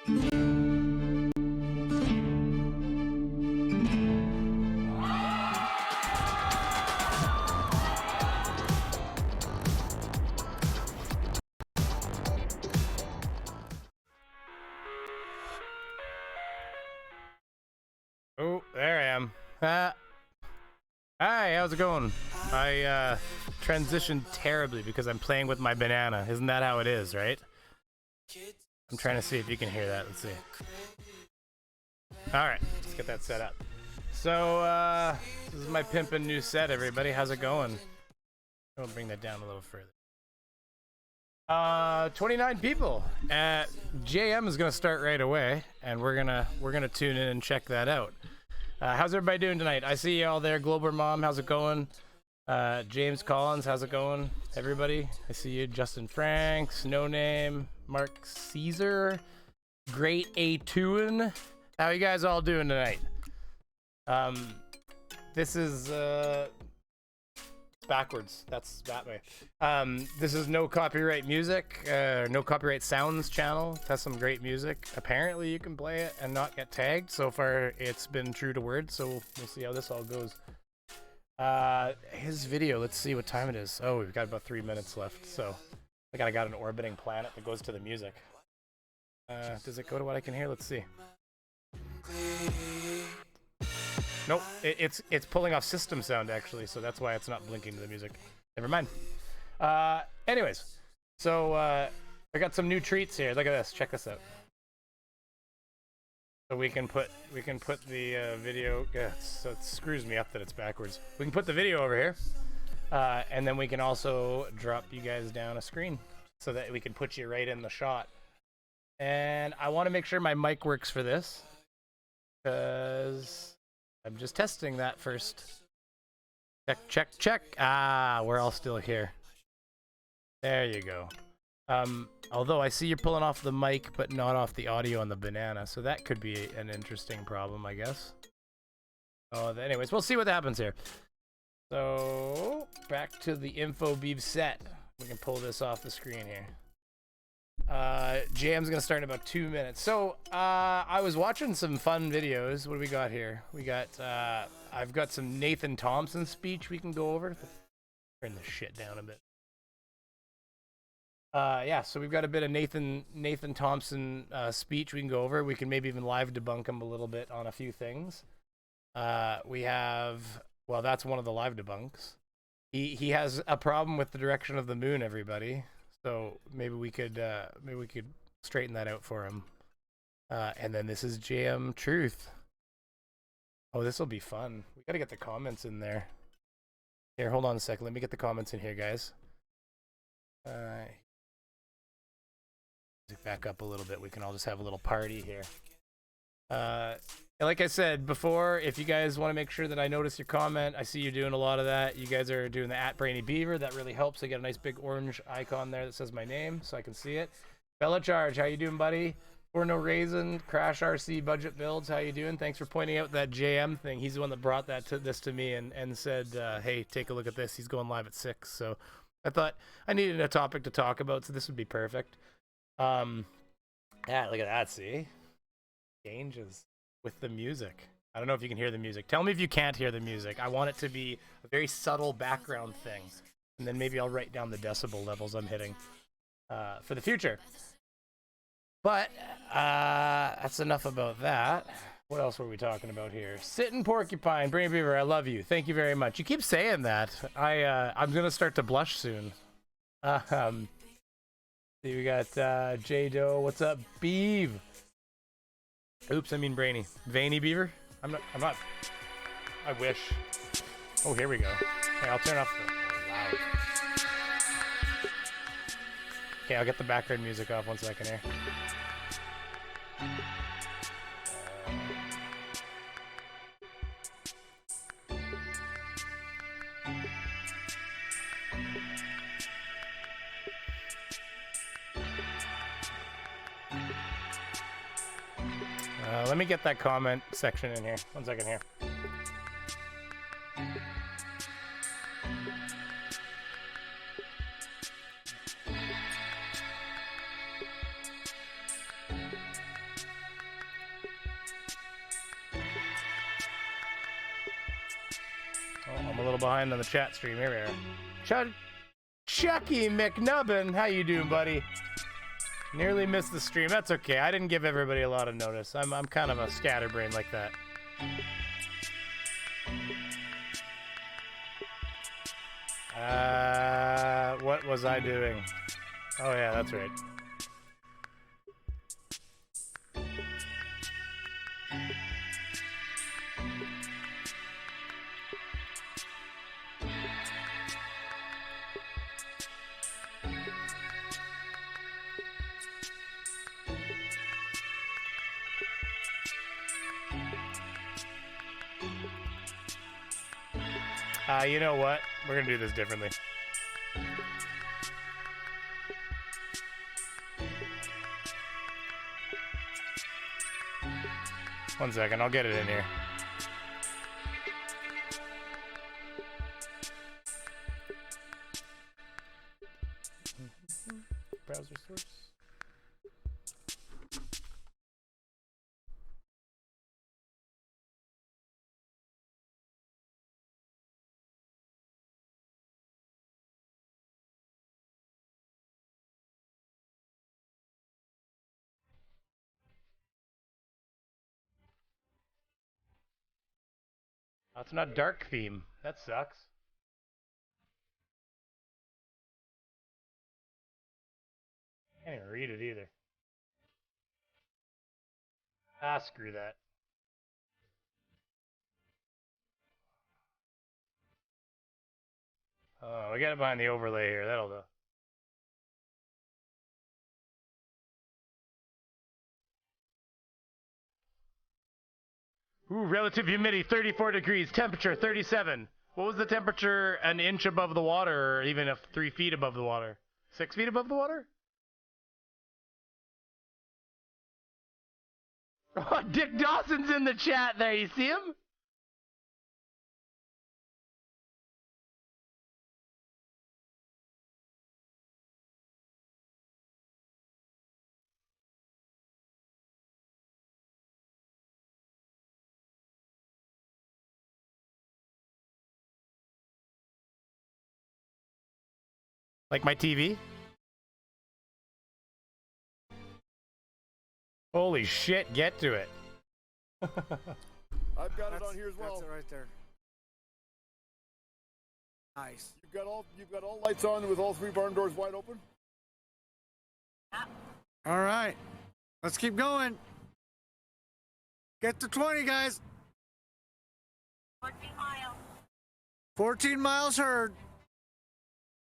Oh, there I am. Hi, how's it going? I transitioned terribly because I'm playing with my banana. Isn't that how it is, right? I'm trying to see if you can hear that. Let's see. Alright, let's get that set up. So, this is my pimpin' new set, everybody. How's it going? I'll bring that down a little further. 29 people. JM is gonna start right away, and we're gonna tune in and check that out. How's everybody doing tonight? I see y'all there. Glober Mom, how's it going? James Collins, how's it going? Everybody, I see you. Justin Franks, No Name, Mark Caesar, Great A2in. How you guys all doing tonight? This is backwards. That's that way. This is no copyright music, no copyright sounds channel. It has some great music. Apparently you can play it and not get tagged. So far it's been true to word, so we'll see how this all goes. His video, let's see what time it is. Oh, we've got about 3 minutes left. So I got an orbiting planet that goes to the music. Does it go to what I can hear? Let's see. Nope, it's pulling off system sound actually, so that's why it's not blinking to the music. Never mind. Anyways, so I got some new treats here. Look at this. Check this out. So we can put the video. Yeah, so it screws me up that it's backwards. We can put the video over here, and then we can also drop you guys down a screen so that we can put you right in the shot. And I want to make sure my mic works for this, because I'm just testing that first. Check. Ah, we're all still here. There you go. Although I see you're pulling off the mic, but not off the audio on the banana, so that could be an interesting problem, I guess. Oh, anyways, we'll see what happens here. So, back to the info Beav set. We can pull this off the screen here. JM's gonna start in about 2 minutes. So, I was watching some fun videos. What do we got here? We got, I've got some Nathan Thompson speech we can go over. Turn this shit down a bit. Yeah, so we've got a bit of Nathan Thompson speech we can go over. We can maybe even live debunk him a little bit on a few things. We have, well, that's one of the live debunks. He has a problem with the direction of the moon, everybody. So maybe we could straighten that out for him. And then this is JM Truth. Oh, this will be fun. We gotta get the comments in there. Here, hold on a second. Let me get the comments in here, guys. Back up a little bit. We can all just have a little party here. Like I said before, if you guys want to make sure that I notice your comment, I see you doing a lot of that. You guys are doing the @BrainyBeaver. That really helps. I get a nice big orange icon there that says my name, so I can see it. Bella Charge, how you doing, buddy? For No Raisin, Crash RC Budget Builds, how you doing? Thanks for pointing out that JM thing. He's the one that brought this to me and said, hey, take a look at this. He's going live at 6. So I thought I needed a topic to talk about, so this would be perfect. Yeah, look at that, see? Changes with the music. I don't know if you can hear the music. Tell me if you can't hear the music. I want it to be a very subtle background thing. And then maybe I'll write down the decibel levels I'm hitting for the future. But that's enough about that. What else were we talking about here? Sittin' Porcupine, Brain Beaver, I love you. Thank you very much. You keep saying that. I'm gonna start to blush soon. We got J Doe. What's up, Beav? Oops, I mean Brainy. Veiny Beaver? I'm not. I wish. Oh, here we go. Okay, I'll turn off the loud. Okay, I'll get the background music off 1 second here. Let me get that comment section in here. 1 second here. little behind on the chat stream. Here we are. Chucky McNubbin, how you doing, buddy? Nearly missed the stream. That's okay. I didn't give everybody a lot of notice. I'm kind of a scatterbrain like that. What was I doing? Oh yeah, that's right. You know what? We're gonna do this differently. One second, I'll get it in here. Browser source. Oh, it's not dark theme. That sucks. Can't even read it either. Ah, screw that. Oh, we got it behind the overlay here. That'll do. Ooh, relative humidity 34 degrees, temperature 37. What was the temperature an inch above the water, or even 3 feet above the water? 6 feet above the water? Oh, Dick Dawson's in the chat there. You see him? Like my TV? Holy shit, get to it. I've got it on here as well. That's it right there. Nice. You've got all lights on with all 3 barn doors wide open? All right. Let's keep going. Get to 20, guys. 14 miles. 14 miles heard.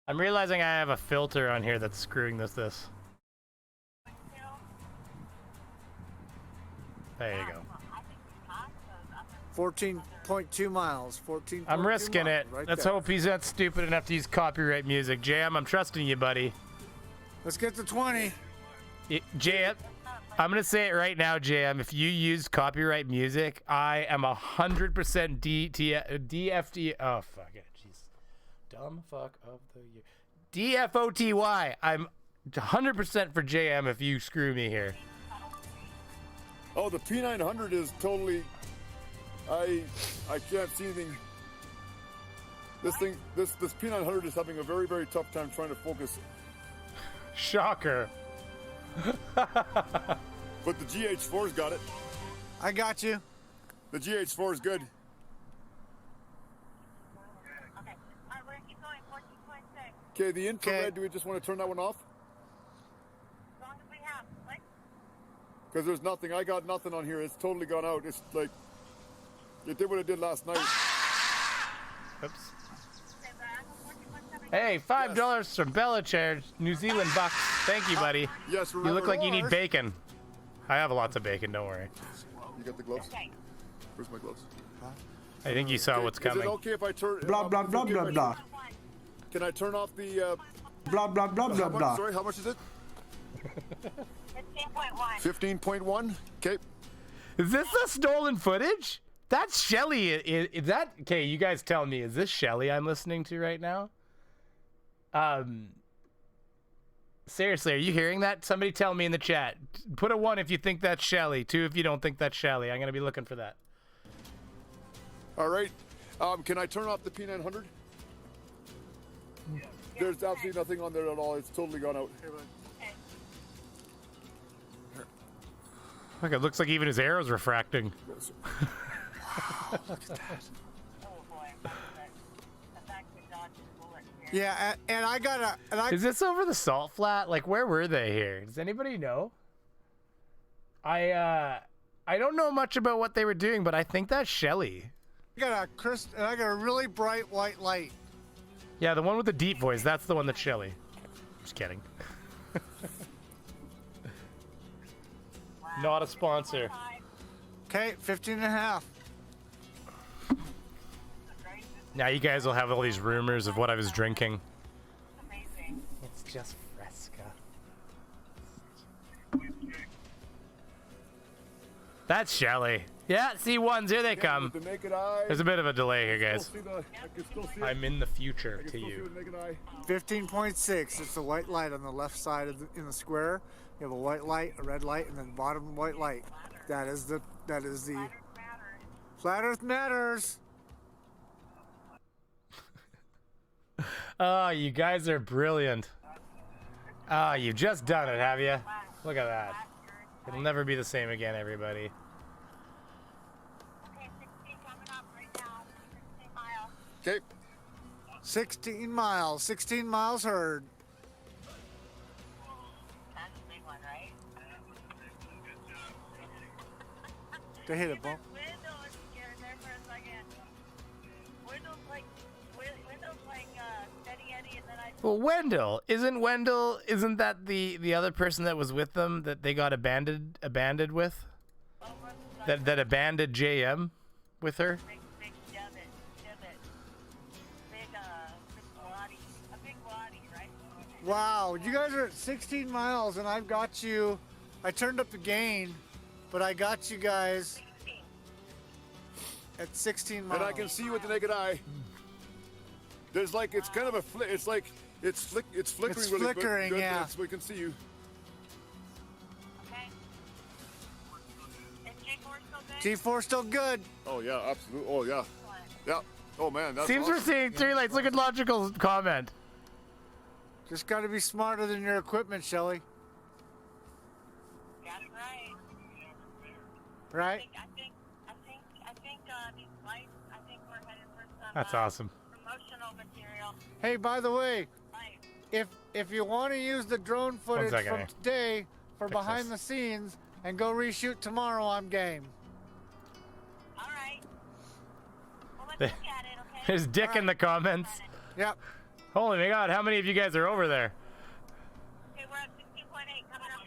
I'm realizing I have a filter on here that's screwing this. There you go. 14.2 miles. 14. I'm risking it. Right Let's there. hope he's not stupid enough to use copyright music. JM, I'm trusting you, buddy. Let's get to 20. JM, I'm going to say it right now, JM. If you use copyright music, I am 100% DFT. Oh, fuck it. Jeez. Dumb fuck of the year. DFOTY. I'm 100% for JM if you screw me here. Oh, the P900 is totally... I can't see anything. This P900 is having a very, very tough time trying to focus. Shocker. But the GH4's got it. I got you. The GH4 is good. Okay. All right, we're going to keep going. 14.6. Okay, the infrared, Okay. do we just want to turn that one off? As long as we have. What? Because there's nothing. I got nothing on here. It's totally gone out. It's like... It did what it did last night. Oops. Say that. 14.7. Hey, $5 from Bellachair, New Zealand bucks. Thank you, buddy. Yes, You remember. look like you need bacon. I have lots of bacon, don't worry. You got the gloves? Okay. Where's my gloves? I think you saw what's coming. Is it okay if I turn... Blah, blah, blah, blah, blah. Can I turn off the... Blah, blah, blah, blah, blah. Sorry, how much is it? 15.1. 15.1. Okay. Is this the stolen footage? That's Shelly. Is that... Okay, you guys tell me. Is this Shelly I'm listening to right now? Seriously, are you hearing that? Somebody tell me in the chat. Put a 1 if you think that's Shelly. 2 if you don't think that's Shelly. I'm going to be looking for that. All right. Can I turn off the P900? There's absolutely nothing on there at all. It's totally gone out. Look, it looks like even his arrow's refracting. Wow, look at that. Oh boy, that's actually dodging bullets here. Yeah, and I gotta. And I, Is this over the salt flat? Like, where were they here? Does anybody know? I don't know much about what they were doing, but I think that's Shelly. I got a really bright white light. Yeah, the one with the deep voice. That's the one that's Shelly. Just kidding. Not a sponsor. Okay, 15.5. Now you guys will have all these rumors of what I was drinking. Amazing. It's just Fresca. That's Shelly. Yeah, C1s, here they come. With the naked eye. There's a bit of a delay here, guys. I can still see it. I'm in the future I can to still see you. with the naked eye. 15.6. It's the white light on the left side of in the square. You have a white light, a red light, and then bottom white light. That is the Flat Earth matters. Oh, you guys are brilliant. Oh, you've just done it, have you? Look at that. It'll never be the same again, everybody. Okay, 16 coming up right now. 16 miles. Okay. 16 miles. 16 miles heard. That's a big one, right? They hit a bump. Window is scared there for a second. Window's like steady Eddie, and then I. Well, Wendell, isn't that the other person that was with them that they got abandoned with? That abandoned JM with her? Big divot. Big body. A big body, right? Wow, you guys are at 16 miles, and I've got you. I turned up the gain, but I got you guys 16. at 16 miles. And I can see with the naked eye. There's like, it's kind of a it's like, it's flickering It's really flickering, good. yeah. We can see you. Okay. Is G4 still good? G4 still good. Oh yeah, absolutely. Oh yeah. Excellent. Yeah. Oh man, that's Seems we're awesome. seeing three lights. Look at Logical's comment. Just got to be smarter than your equipment, Shelly. That's right. Right? I think these lights, I think we're headed for some That's awesome. promotional material. Hey, by the way, Lights. if you want to use the drone footage second, from eh? today for Fix behind this. the scenes and go reshoot tomorrow, I'm game. All right. Well, let's look at it, okay? There's Dick in the comments. Yep. Holy my God, how many of you guys are over there? Okay, we're at 16.8 coming up.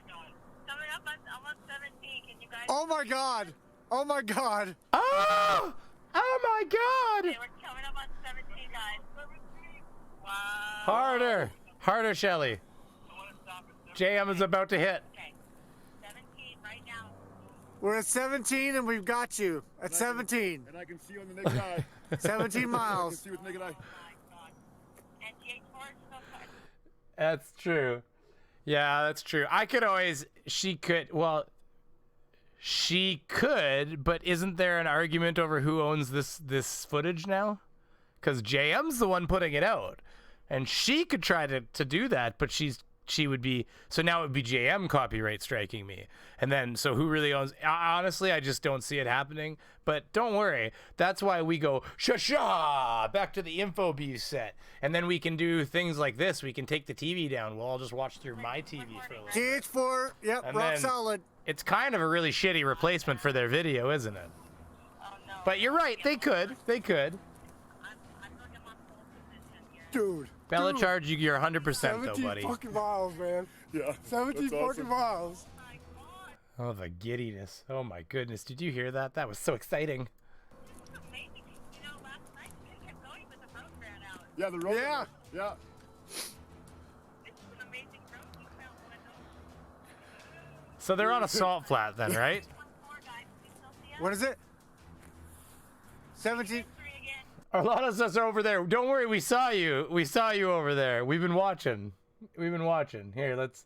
Coming up on almost 17. Can you guys? Oh my God. Oh my God. Oh! Oh my God! Okay, we're coming up on 17, guys. Wow. Harder! Harder, Shelly. JM is about to hit. Okay. 17 right now. We're at 17 and we've got you at 17. And I can see on the naked eye. 17 I can miles. see with the naked eye. Oh my God. And G4 is still good. That's true. Yeah, that's true. She could, but isn't there an argument over who owns this footage now? Because JM's the one putting it out, and she could try to do that, but she would be, so now it would be JM copyright striking me, and then so who really owns? Honestly, I just don't see it happening. But don't worry, that's why we go sha back to the info beef set, and then we can do things like this. We can take the TV down. We'll all just watch through my TV for a little bit. GH4, yep, And rock then- solid. It's kind of a really shitty replacement for their video, isn't it? Oh no. But you're right, they could. I'm looking at my pole position here. Dude. Bella dude, charge you're 100% though, 17 buddy. fucking miles, man. Yeah. 17 that's fucking awesome. miles. Oh my God. Oh, the giddiness. Oh my goodness. Did you hear that? That was so exciting. This is amazing. You know, last night we kept going with the road ran out. Yeah, the road. Yeah. Yeah. This is an amazing road we found, Wendell. So they're on a salt flat then, right? 1-4, guys. Can you still see us? What is it? 17. 3 again. A lot of us are over there. Don't worry, we saw you. We saw you over there. We've been watching. Here, let's.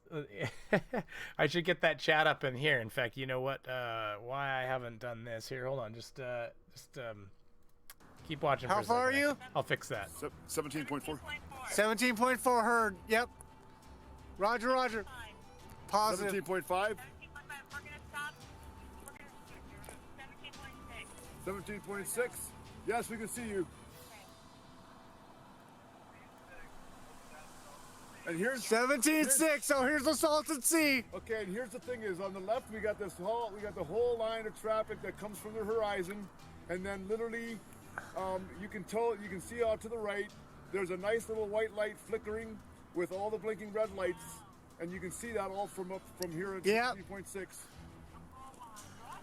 I should get that chat up in here. In fact, you know what? Why I haven't done this here? Hold on. Keep watching. How for a far are second. you? I'll fix that. 17.4. 17.4 heard. Yep. Roger, roger. Positive. 17.5. 17.5. We're gonna stop. We're gonna 17.6. 17.6. Yes, we can see you. And here's 17.6. So here's the Salton Sea. okay. And here's the thing: is on the left we got the whole line of traffic that comes from the horizon, and then literally, you can see out to the right. There's a nice little white light flickering with all the blinking red lights, and you can see that all from here at Yep. 17.6.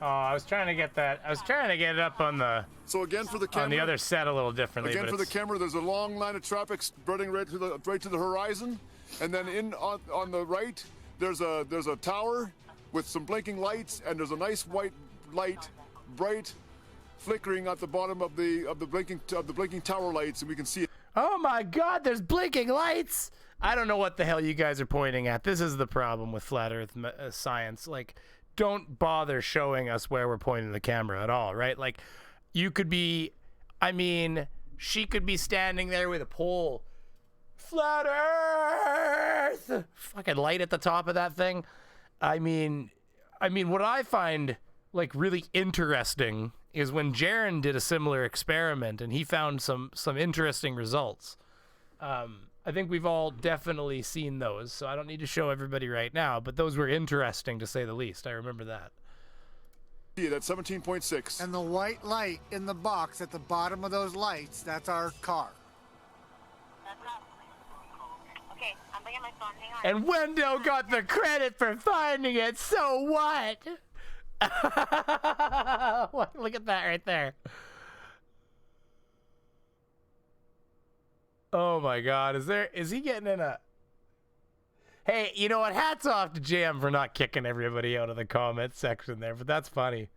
Oh, I was trying to get that. I was trying to get it up on the So again for the camera. other set a little differently. Again but for the it's- camera, there's a long line of traffic spreading right to the horizon, and then on the right, there's a tower with some blinking lights, and there's a nice white light, bright, flickering at the bottom of the blinking tower lights, and we can see it. Oh my God! There's blinking lights. I don't know what the hell you guys are pointing at. This is the problem with flat Earth science. Like, don't bother showing us where we're pointing the camera at all, right? Like, you could be, I mean, she could be standing there with a pole. Flat Earth! Fucking light at the top of that thing. I mean, what I find, like, really interesting is when Jaron did a similar experiment and he found some interesting results. I think we've all definitely seen those, so I don't need to show everybody right now, but those were interesting to say the least. I remember that. See it at 17.6. And the white light in the box at the bottom of those lights, that's our car. That's up. Okay, I'm bringing my phone. Hang on. And Wendell got the credit for finding it, so what? Look at that right there. Oh my God, is he getting in a... Hey, you know what? Hats off to JM for not kicking everybody out of the comment section there, but that's funny.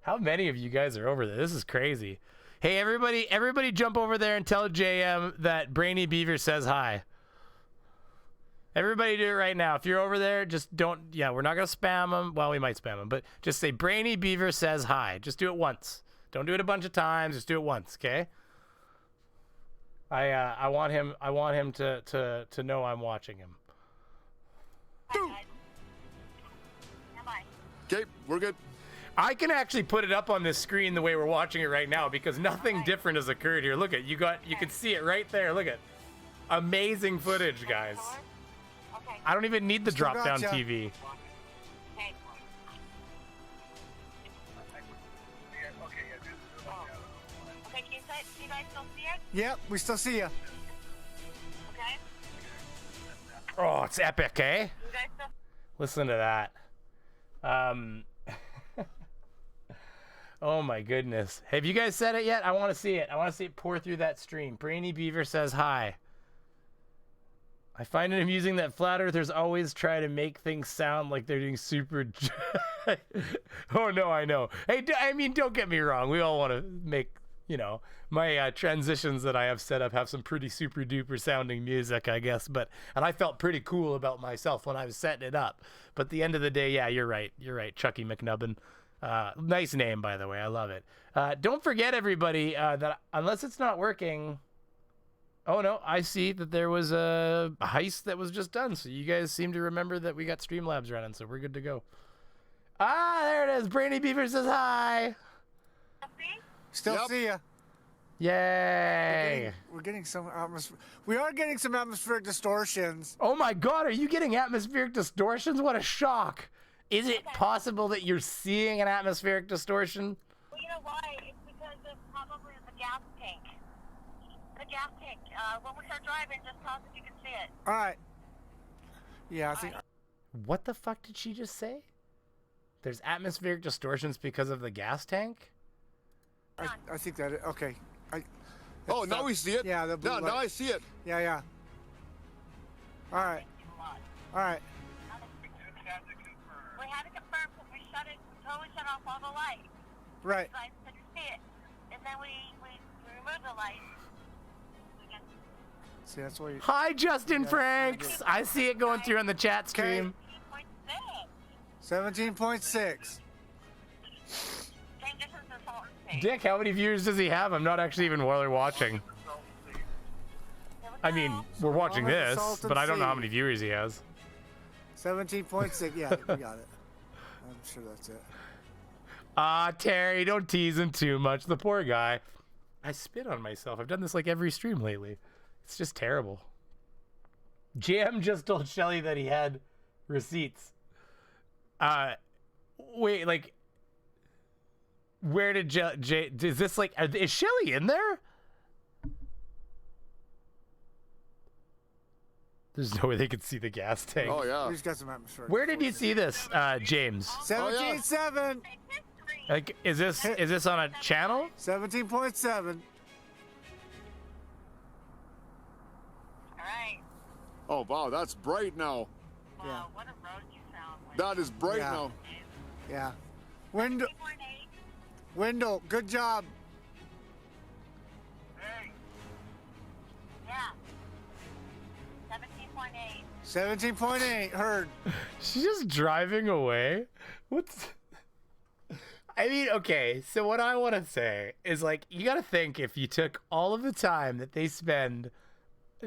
How many of you guys are over there? This is crazy. Hey, everybody jump over there and tell JM that Brainy Beaver says hi. Everybody do it right now. If you're over there, just don't... Yeah, we're not going to spam him. Well, we might spam him, but just say Brainy Beaver says hi. Just do it once. Don't do it a bunch of times. Just do it once, okay? I want him to know I'm watching him. Hi, guys. Stand by. Okay, we're good. I can actually put it up on this screen the way we're watching it right now because nothing different has occurred here. Look at you can see it right there. Look at amazing footage, guys. Okay. I don't even need the Still drop down gotcha. TV. Okay. Okay, can you guys still see it? Yep, we still see you. Okay. Oh, it's epic, eh? You guys still... Listen to that. Oh my goodness. Have you guys said it yet? I want to see it. I want to see it pour through that stream. Brainy Beaver says hi. I find it amusing that flat earthers always try to make things sound like they're doing super... Oh no, I know. Hey, I mean, don't get me wrong. We all want to make, you know, my transitions that I have set up have some pretty super duper sounding music, I guess. And I felt pretty cool about myself when I was setting it up. But at the end of the day, yeah, you're right. You're right, Chucky McNubbin. Nice name, by the way. I love it. Don't forget, everybody, that unless it's not working... Oh, no, I see that there was a heist that was just done. So you guys seem to remember that we got Streamlabs running, so we're good to go. Ah, there it is. Brainy Beaver says hi. Still Yep. see you. Yay. We're getting some atmosphere. We are getting some atmospheric distortions. Oh, my God. Are you getting atmospheric distortions? What a shock. Is it possible that you're seeing an atmospheric distortion? Well, you know why? It's because of probably the gas tank. The gas tank. When we start driving, just tell us if you can see it. All right. Yeah, I think. What the fuck did she just say? There's atmospheric distortions because of the gas tank? I think that. Okay. Oh, now we see it. Yeah, the blue now light. I see it. Yeah, yeah. All right. All right. We had to confirm because we totally shut off all the lights. Right. So I said you see it. And then we removed the lights. See, that's why. Hi, Justin Franks. I see it going through on the chat stream. 17.6. Same distance as Salton tank. Dick, how many viewers does he have? I'm not actually even watching. I mean, we're watching this, but I don't know how many viewers he has. 17.6. Yeah, we got it. I'm sure that's it. Ah, Terry, don't tease him too much. The poor guy. I spit on myself. I've done this like every stream lately. It's just terrible. JM just told Shelly that he had receipts. Wait, like, where did is this like, is Shelly in there? There's no way they could see the gas tank. Oh yeah. We just got some atmosphere. Where did you see this, James? 17.7. Like, is this on a channel? 17.7. All right. Oh wow, that's bright now. Wow, Yeah. what a road you found. That is bright Yeah. now. Yeah. Window. 17.8. Window. Good job. Hey. Yeah. 17.8. 17.8. Heard. She's just driving away. What's? I mean, okay. So what I want to say is, like, you got to think if you took all of the time that they spend.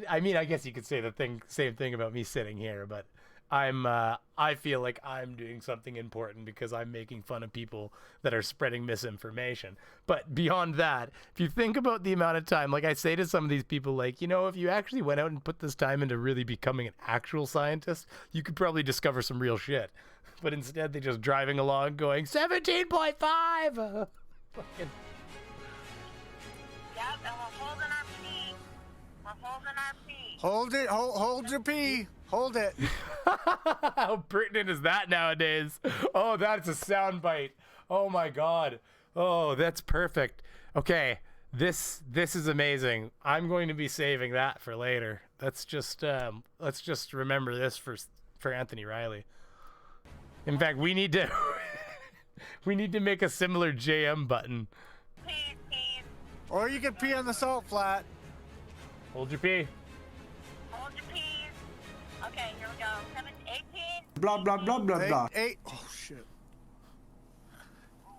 I mean, I guess you could say the same thing about me sitting here, but I feel like I'm doing something important because I'm making fun of people that are spreading misinformation. But beyond that, if you think about the amount of time, like I say to some of these people, like, you know, if you actually went out and put this time into really becoming an actual scientist, you could probably discover some real shit. But instead, they're just driving along going 17.5. Fucking. Yep, and we're holding our pee. We're holding our pee. Hold it. Hold your pee. Hold it. How pertinent is that nowadays? Oh, that's a soundbite. Oh my god. Oh, that's perfect. Okay, this is amazing. I'm going to be saving that for later. Let's just remember this for Anthony Riley. In fact, we need to make a similar JM button. Please, please. Or you can pee on the salt flat. Hold your pee. Hold your peas. Okay, here we go. 18. Blah, blah, blah, blah, blah. 8. Oh, shit.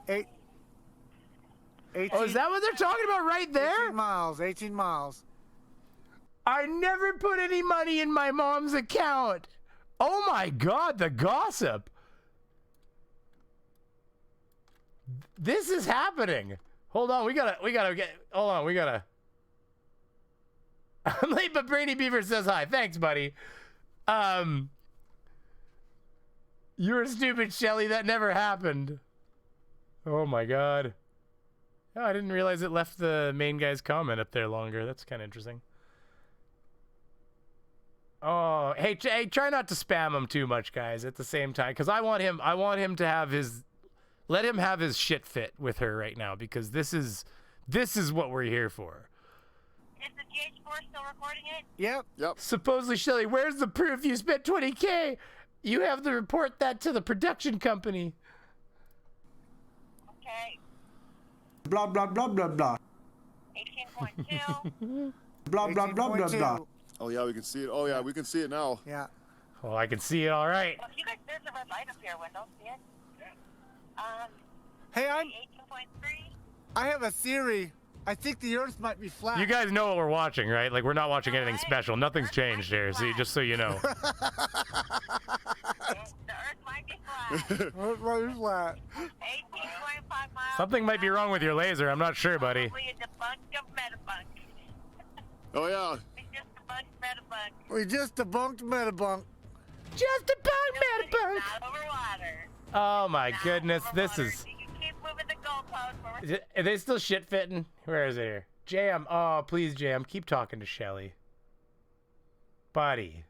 8. 18, Oh, is that what they're talking about right there? 18 miles. 18 miles. I never put any money in my mom's account. Oh my god, the gossip. This is happening. Hold on, we gotta get, hold on, we gotta. I'm late, but Brainy Beaver says hi. Thanks, buddy. You're stupid, Shelly. That never happened. Oh my god. Oh, I didn't realize it left the main guy's comment up there longer. That's kind of interesting. Oh, hey, try not to spam him too much, guys, at the same time, because I want him to have his, let him have his shit fit with her right now, because this is what we're here for. Is the GH4 still recording it? Yep. Yep. Supposedly, Shelly, where's the proof you spent 20K? You have to report that to the production company. Okay. Blah, blah, blah, blah, blah. 18.2. Blah, blah, blah, blah, blah. 18.2. Oh yeah, we can see it. Oh yeah, we can see it now. Yeah. Well, I can see it all right. Well, you guys, there's a red light up here, Wendell. See it? Hey, 18.3. I have a theory. I think the Earth might be flat. You guys know what we're watching, right? Like, we're not watching anything Alright. special. Nothing's changed here, see, just so you know. The Earth might be flat. Earth might be flat. 18.5 miles. Something might be wrong with your laser. I'm not sure, buddy. Probably a debunk of Metabunk. Oh yeah. We just debunked Metabunk. We just debunked Metabunk. Just a bug, Metabunk. Not over water. Oh my Not goodness, over this water. is. You keep moving the goalpost. Are they still shit fitting? Where is it here? Jam. Oh, please, Jam. Keep talking to Shelly. Buddy,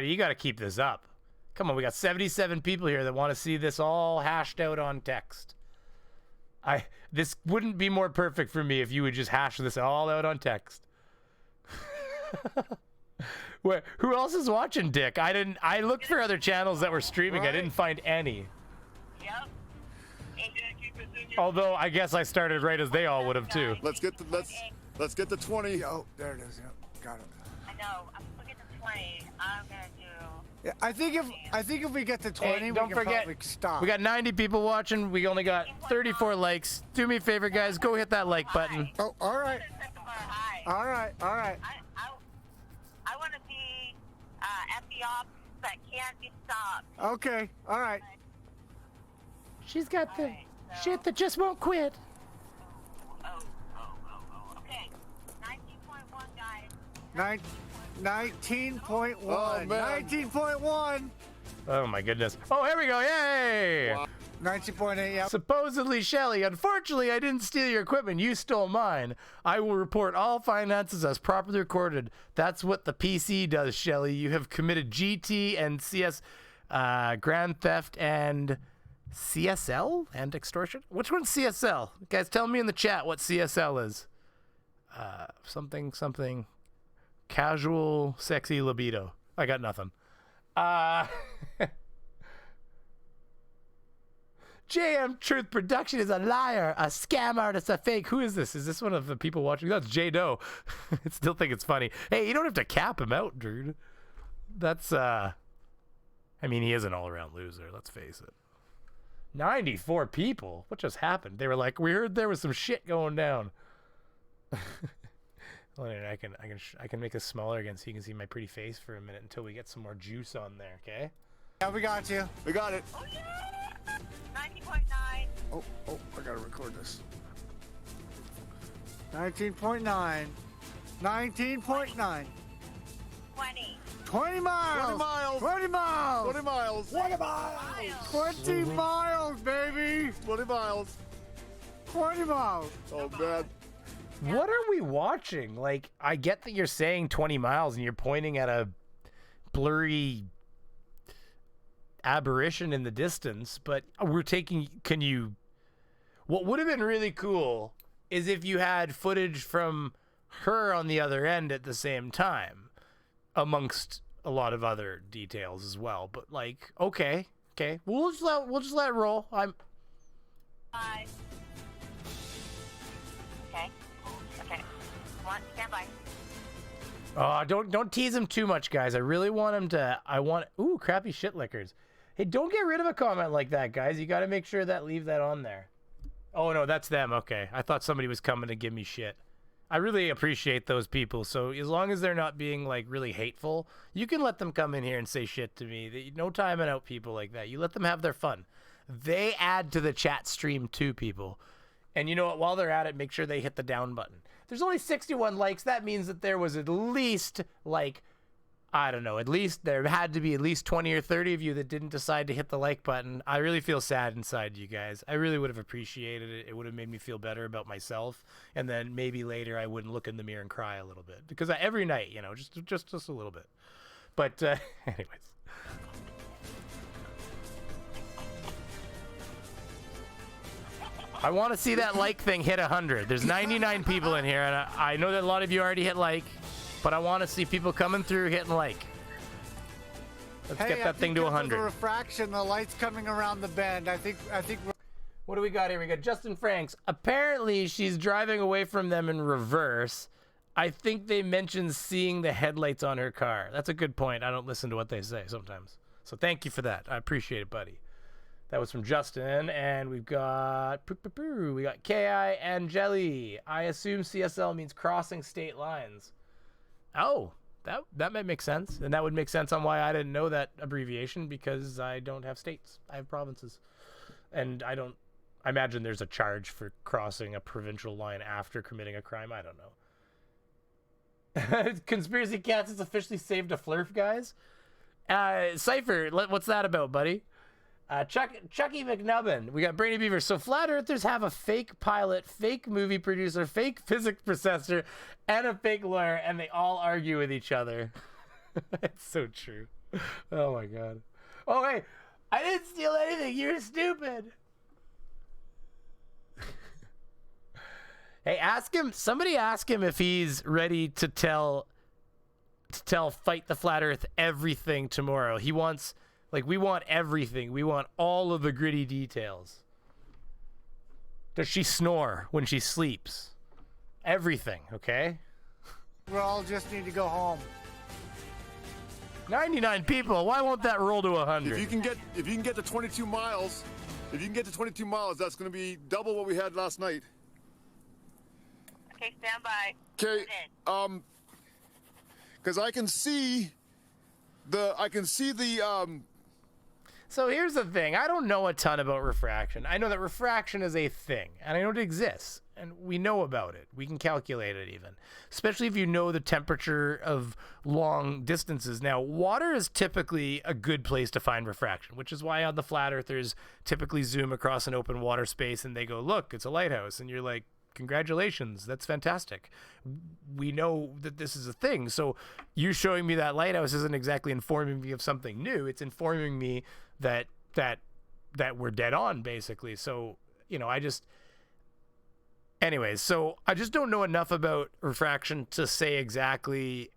you got to keep this up. Come on, we got 77 people here that want to see this all hashed out on text. This wouldn't be more perfect for me if you would just hash this all out on text. Who else is watching, Dick? I looked for other channels that were streaming. I didn't find any. Yep. Although I guess I started right as they all would have too. Let's get the 20. Oh, there it is. Yep. Got it. I know. I'm looking at the 20. I'm gonna do. Yeah, I think if we get to 20, Hey, we don't can forget, probably stop. we got 90 people watching. We only got 34 likes. Do me a favor, guys. Go hit that like button. Oh, all right. All right. All right. I want to be at the ops that can't be stopped. Okay. All right. She's got the shit that just won't quit. Okay. 19.1, guys. 19.1. Oh, man. 19.1. Oh my goodness. Oh, here we go. Yay! 19.8. Yeah. Supposedly, Shelly, unfortunately, I didn't steal your equipment. You stole mine. I will report all finances as properly recorded. That's what the PC does, Shelly. You have committed GT and CS, Grand Theft and CSL and extortion? Which one's CSL? Guys, tell me in the chat what CSL is. Something. Casual, sexy libido. I got nothing. JM Truth Production is a liar, a scam artist, a fake. Who is this? Is this one of the people watching? That's J Doe. I still think it's funny. Hey, you don't have to cap him out, dude. That's, I mean, he is an all-around loser, let's face it. 94 people? What just happened? They were like, we heard there was some shit going down. Well, I can make this smaller again so you can see my pretty face for a minute until we get some more juice on there, okay? Yeah, we got you. We got it. 90.9. Oh, I gotta record this. 19.9. 19.9. 20. 20 miles. 20 miles. 20 miles. 20 miles. 20 miles. 20 miles, baby. 20 miles. 20 miles. Oh, man. What are we watching? Like, I get that you're saying 20 miles and you're pointing at a blurry aberration in the distance, but we're taking, what would have been really cool is if you had footage from her on the other end at the same time, amongst a lot of other details as well. But like, okay, we'll just let it roll. Okay. Stand by. Oh, don't tease him too much, guys. I really want him to. Ooh, crappy shit lickers. Hey, don't get rid of a comment like that, guys. You got to make sure that leave that on there. Oh no, that's them. Okay, I thought somebody was coming to give me shit. I really appreciate those people. So as long as they're not being like really hateful, you can let them come in here and say shit to me. No timing out people like that. You let them have their fun. They add to the chat stream too, people. And you know what? While they're at it, make sure they hit the down button. There's only 61 likes. That means that there was at least, like, I don't know, at least there had to be at least 20 or 30 of you that didn't decide to hit the like button. I really feel sad inside you guys. I really would have appreciated it. It would have made me feel better about myself. And then maybe later I wouldn't look in the mirror and cry a little bit. Because every night, you know, just a little bit. But anyways. I want to see that like thing hit 100. There's 99 people in here, and I know that a lot of you already hit like, but I want to see people coming through hitting like. Let's get that thing to 100. The refraction, the light's coming around the bend. I think. What do we got here? We got Justin Franks. Apparently, she's driving away from them in reverse. I think they mentioned seeing the headlights on her car. That's a good point. I don't listen to what they say sometimes. So thank you for that. I appreciate it, buddy. That was from Justin, and we've got K.I. and Jelly. I assume CSL means crossing state lines. Oh, that might make sense, and that would make sense on why I didn't know that abbreviation, because I don't have states. I have provinces, and I imagine there's a charge for crossing a provincial line after committing a crime. I don't know. Conspiracy Cats has officially saved a flurf, guys. Cypher, what's that about, buddy? Chucky McNubbin. We got Brainy Beaver. So flat earthers have a fake pilot, fake movie producer, fake physics professor, and a fake lawyer, and they all argue with each other. It's so true. Oh my god. Oh hey, I didn't steal anything. You're stupid. Hey, somebody ask him if he's ready to tell Fight the Flat Earth everything tomorrow. He wants, like, we want everything. We want all of the gritty details. Does she snore when she sleeps? Everything, okay? We all just need to go home. 99 people. Why won't that roll to 100? If you can get to 22 miles, that's going to be double what we had last night. Okay, stand by. Okay, because I can see the So here's the thing. I don't know a ton about refraction. I know that refraction is a thing, and I know it exists, and we know about it. We can calculate it even, especially if you know the temperature of long distances. Now, water is typically a good place to find refraction, which is why on the flat earthers typically zoom across an open water space and they go, look, it's a lighthouse. And you're like, congratulations, that's fantastic. We know that this is a thing. So you showing me that lighthouse isn't exactly informing me of something new. It's informing me that we're dead on, basically. So, you know, anyways, so I just don't know enough about refraction to say exactly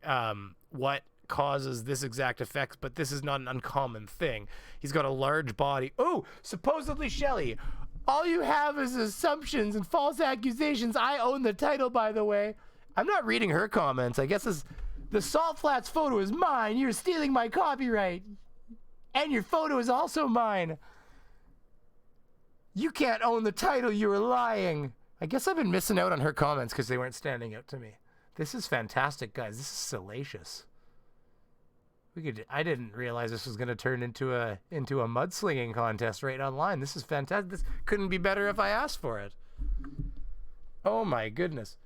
what causes this exact effect, but this is not an uncommon thing. He's got a large body. Oh, supposedly Shelly. All you have is assumptions and false accusations. I own the title, by the way. I'm not reading her comments. I guess the Salt Flats photo is mine. You're stealing my copyright. And your photo is also mine. You can't own the title. You were lying. I guess I've been missing out on her comments because they weren't standing out to me. This is fantastic, guys. This is salacious. I didn't realize this was going to turn into a mudslinging contest right online. This is fantastic. This couldn't be better if I asked for it. Oh my goodness.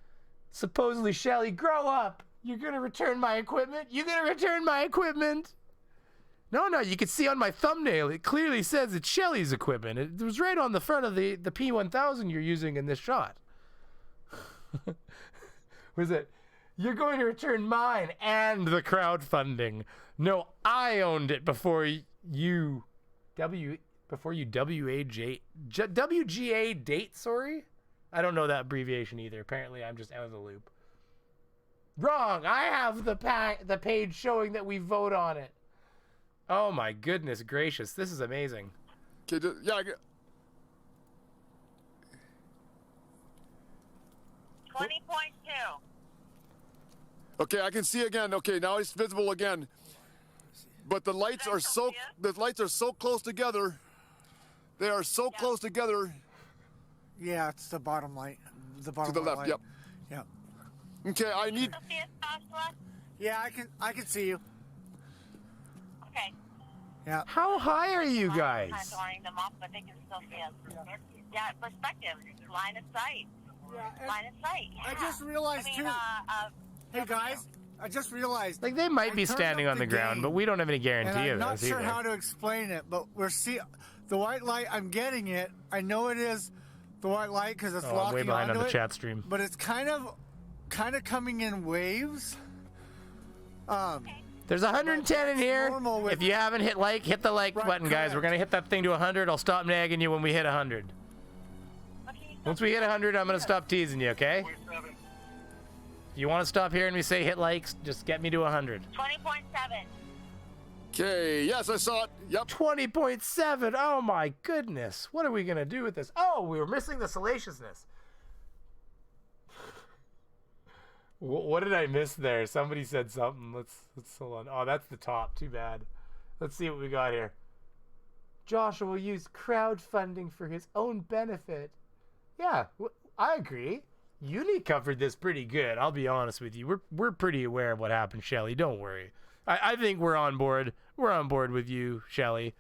Supposedly, Shelly, grow up. You're going to return my equipment? You're going to return my equipment? No, you can see on my thumbnail, it clearly says it's Shelly's equipment. It was right on the front of the P1000 you're using in this shot. Was it? You're going to return mine and the crowdfunding. No, I owned it before you WGA date, sorry? I don't know that abbreviation either. Apparently, I'm just out of the loop. Wrong. I have the page showing that we vote on it. Oh my goodness gracious. This is amazing. Okay, yeah, 20.2. okay, I can see again. Okay, now it's visible again. But the lights are so close together. They are so close together. Yeah, it's the bottom light. The bottom To the left, light. yep. Yep. Okay, I need. Still see us, Joshua? Yeah, I can see you. Okay. Yeah. How high are you I'm guys? drawing them off, but they can still see us. Yeah, perspective, line of sight. Yeah, Line of sight. I yeah. just realized too. Hey guys, I just realized. Like, they might be turned standing up on the ground, gain, but we don't have any and guarantee I'm of not this sure either. how to explain it, but the white light. I'm getting it. I know it is the white light because it's I'm locking way behind on onto the it, chat stream. but it's kind of coming in waves. There's 110 in here. normal with- If you haven't hit the like Right, button, guys. We're correct. gonna hit that thing to 100. I'll stop nagging you when we hit 100. Okay, Once we hit 100, I'm gonna stop teasing you, okay? If you want to stop hearing me say hit likes, just get me to 100. 20.7. Okay, yes, I saw it. Yep. 20.7. Oh my goodness. What are we gonna do with this? Oh, we were missing the salaciousness. What did I miss there? Somebody said something. Let's hold on. Oh, that's the top. Too bad. Let's see what we got here. Joshua will use crowdfunding for his own benefit. Yeah, I agree. Uni covered this pretty good. I'll be honest with you. We're pretty aware of what happened, Shelly. Don't worry. I think we're on board. We're on board with you, Shelly.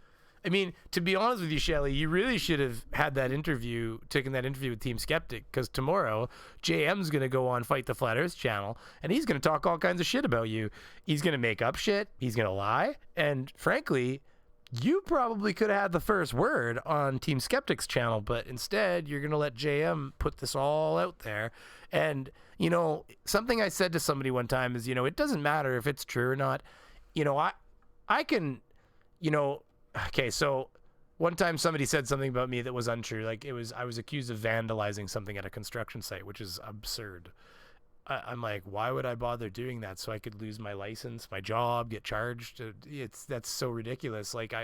I mean, to be honest with you, Shelly, you really should have had that interview, taken that interview with Team Skeptic, because tomorrow JM's going to go on Fight the Flat Earth channel, and he's going to talk all kinds of shit about you. He's going to make up shit. He's going to lie. And frankly, you probably could have had the first word on Team Skeptic's channel, but instead you're going to let JM put this all out there. And, you know, something I said to somebody one time is, you know, it doesn't matter if it's true or not. You know, I can, you know, okay, so one time somebody said something about me that was untrue. Like, I was accused of vandalizing something at a construction site, which is absurd. I'm like, why would I bother doing that? So I could lose my license, my job, get charged? That's so ridiculous. Like,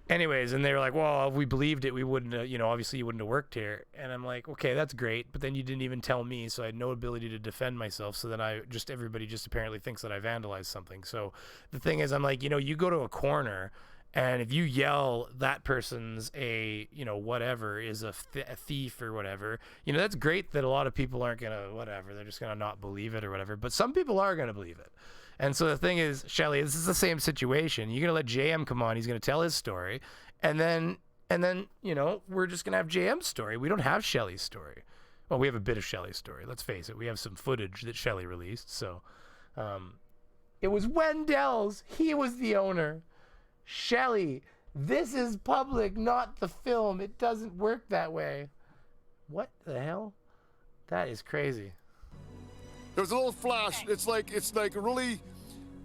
Anyways, and they were like, well, if we believed it, we wouldn't, you know, obviously you wouldn't have worked here. And I'm like, okay, that's great. But then you didn't even tell me, so I had no ability to defend myself. So then everybody just apparently thinks that I vandalized something. So the thing is, I'm like, you know, you go to a corner, and if you yell that person's a, you know, whatever, is a thief or whatever, you know, that's great that a lot of people aren't going to, whatever, they're just going to not believe it or whatever. But some people are going to believe it. And so the thing is, Shelly, this is the same situation. You're going to let JM come on. He's going to tell his story. And then, you know, we're just going to have JM's story. We don't have Shelly's story. Well, we have a bit of Shelly's story. Let's face it. We have some footage that Shelly released. So it was Wendell's. He was the owner. Shelly, this is public, not the film. It doesn't work that way. What the hell? That is crazy. There's a little flash. It's like really.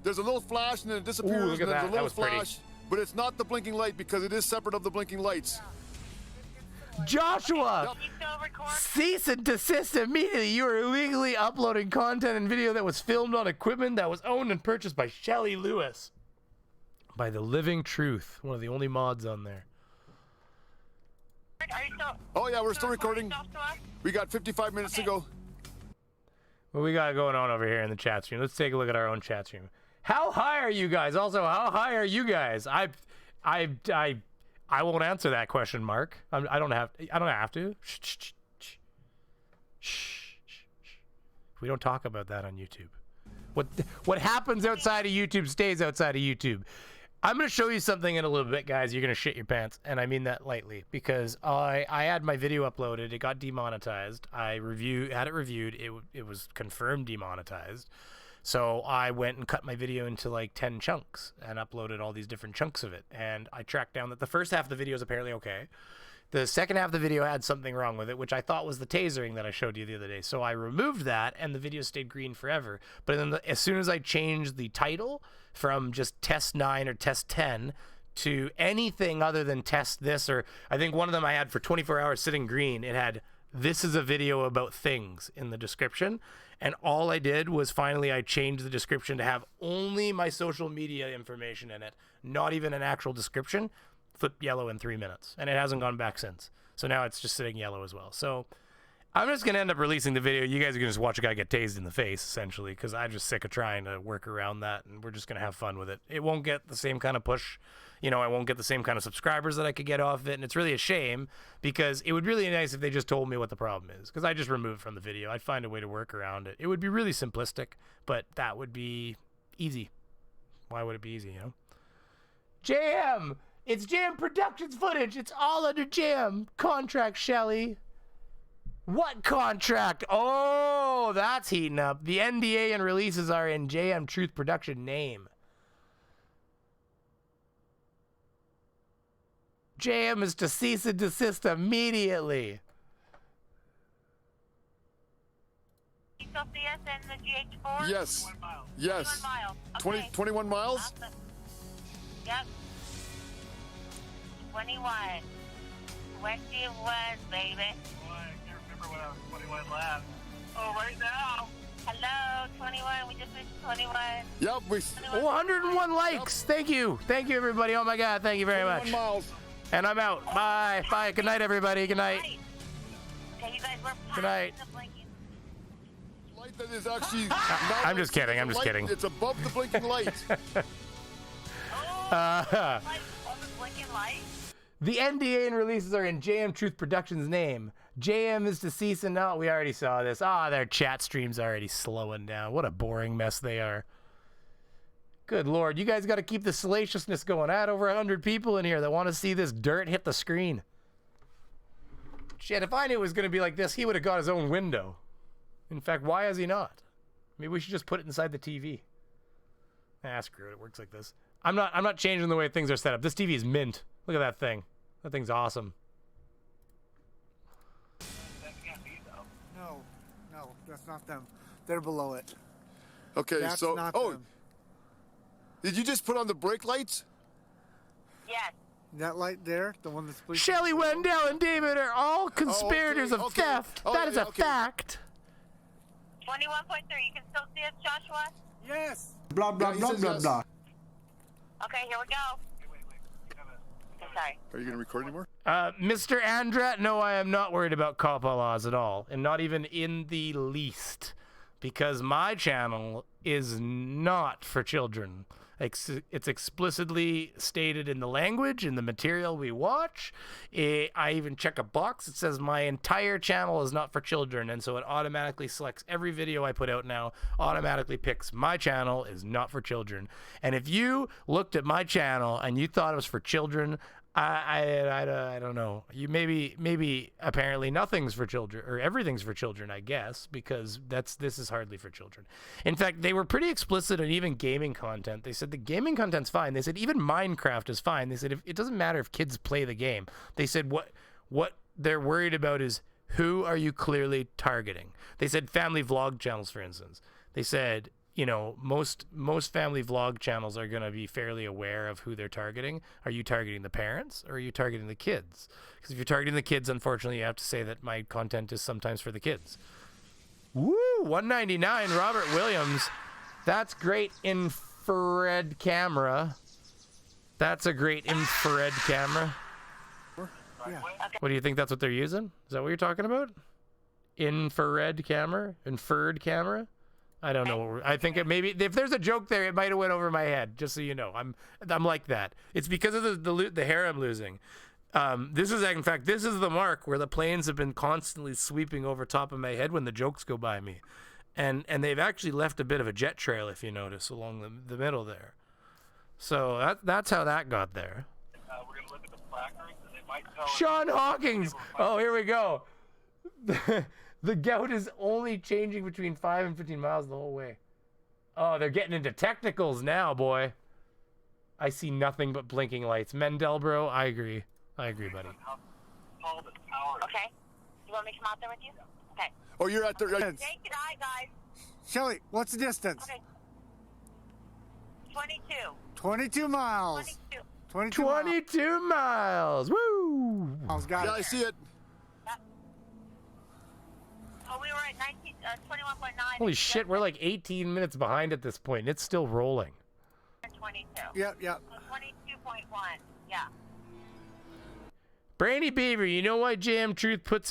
There's a little flash and then it disappears. Ooh, look at and there's that. a That little was pretty. flash, but it's not the blinking light because it is separate of the blinking lights. Joshua, You still record? cease and desist immediately. You are illegally uploading content and video that was filmed on equipment that was owned and purchased by Shelly Lewis. By The Living Truth, one of the only mods on there. Are you still? Oh yeah, we're still recording. Yourself to us? We got 55 minutes to go. What we got going on over here in the chat stream? Let's take a look at our own chat stream. How high are you guys? Also, how high are you guys? I won't answer that question, Mark. I don't have to. Shh. We don't talk about that on YouTube. What happens outside of YouTube stays outside of YouTube. I'm going to show you something in a little bit, guys. You're going to shit your pants, and I mean that lightly, because I had my video uploaded. It got demonetized. I had it reviewed. It was confirmed demonetized. So I went and cut my video into like 10 chunks and uploaded all these different chunks of it. And I tracked down that the first half of the video is apparently okay. The second half of the video had something wrong with it, which I thought was the tasering that I showed you the other day. So I removed that, and the video stayed green forever. But then as soon as I changed the title from just test 9 or test 10 to anything other than test this, or I think one of them I had for 24 hours sitting green, it had "this is a video about things" in the description. And all I did was finally I changed the description to have only my social media information in it, not even an actual description. Flipped yellow in 3 minutes, and it hasn't gone back since. So now it's just sitting yellow as well. So I'm just going to end up releasing the video. You guys are going to just watch a guy get tased in the face, essentially, because I'm just sick of trying to work around that, and we're just going to have fun with it. It won't get the same kind of push. You know, I won't get the same kind of subscribers that I could get off of it, and it's really a shame, because it would be really nice if they just told me what the problem is, because I just removed it from the video. I'd find a way to work around it. It would be really simplistic, but that would be easy. Why would it be easy, you know? JM! It's JM Productions footage. It's all under JM contract, Shelly. What contract? Oh, that's heating up. The NDA and releases are in JM Truth Production name. JM is to cease and desist immediately. You still see us in the GH4? Yes. 21 miles. Yes. 21 miles. 21 miles? Awesome. Yep. 21. What it was, baby. Boy, I can't remember when I was 21 last. Oh, right now. Hello, 21. We just reached 21. Yep. We. 21. 101 likes. Thank you. Thank you, everybody. Oh, my God. Thank you very 21 much. miles. And I'm out. Bye. Bye. Good night, everybody. Good night. Okay, you guys were Good night. the blinking. Light that is actually. I'm just kidding. I'm just light, kidding. It's above the blinking light. Like, on the blinking light? The NDA and releases are in JM Truth Productions name. JM is to cease and no. We already saw this. Their chat stream's already slowing down. What a boring mess they are. Good Lord, you guys got to keep the salaciousness going. I had over 100 people in here that want to see this dirt hit the screen. Shit, if I knew it was going to be like this, he would have got his own window. In fact, why has he not? Maybe we should just put it inside the TV. Screw it. It works like this. I'm not changing the way things are set up. This TV is mint. Look at that thing. That thing's awesome. That can't be, though. No, that's not them. They're below it. Okay. That's so. not Oh. them. Did you just put on the brake lights? Yes. That light there, the one that's blinking. Shelly Wendell and David are all conspirators of okay. theft. Oh, that is yeah, a okay. fact. 21.3. You can still see us, Joshua? Yes. Blah, blah, Yeah, he blah, says blah, yes. blah. Okay, here we go. Wait. We have a sorry. Are you going to record anymore? Mr. Andrat, no, I am not worried about COPPA laws at all, and not even in the least, because my channel is not for children. It's explicitly stated in the language, in the material we watch. I even check a box that says my entire channel is not for children, and so it automatically selects every video I put out now, automatically picks my channel is not for children. And if you looked at my channel and you thought it was for children, I don't know. You maybe apparently nothing's for children or everything's for children, I guess, because this is hardly for children. In fact, they were pretty explicit on even gaming content. They said the gaming content's fine. They said even Minecraft is fine. They said it doesn't matter if kids play the game. They said what they're worried about is who are you clearly targeting. They said family vlog channels, for instance. They said, you know, most family vlog channels are going to be fairly aware of who they're targeting. Are you targeting the parents or are you targeting the kids? Because if you're targeting the kids, unfortunately, you have to say that my content is sometimes for the kids. Woo! 199, Robert Williams. That's great infrared camera. That's a great infrared camera. Yeah. What do you think that's what they're using? Is that what you're talking about? Infrared camera? Inferred camera? I don't know. I think it maybe if there's a joke there, it might have went over my head. Just so you know, I'm like that. It's because of the hair I'm losing. This is in fact this is the mark where the planes have been constantly sweeping over top of my head when the jokes go by me, and they've actually left a bit of a jet trail if you notice along the middle there. So that's how that got there. We're going to look at the placards, and they might tell us. Sean Hawkins. Oh, here we go. The gout is only changing between 5 and 15 miles the whole way. Oh, they're getting into technicals now, boy. I see nothing but blinking lights. Mendel, bro, I agree. I agree, buddy. How tall the tower is. Okay. You want me to come out there with you? Okay. Oh, you're at the... Take an eye, guys. Shelly, what's the distance? Okay. 22. 22 miles. 22. 22 miles. Woo! miles. Got Yeah, it. I see it. Oh, we were at 21.9. Holy shit, we're like 18 minutes behind at this point. It's still rolling. 22. Yep. So 22.1. Yeah. Brandy Beaver, you know why JM Truth puts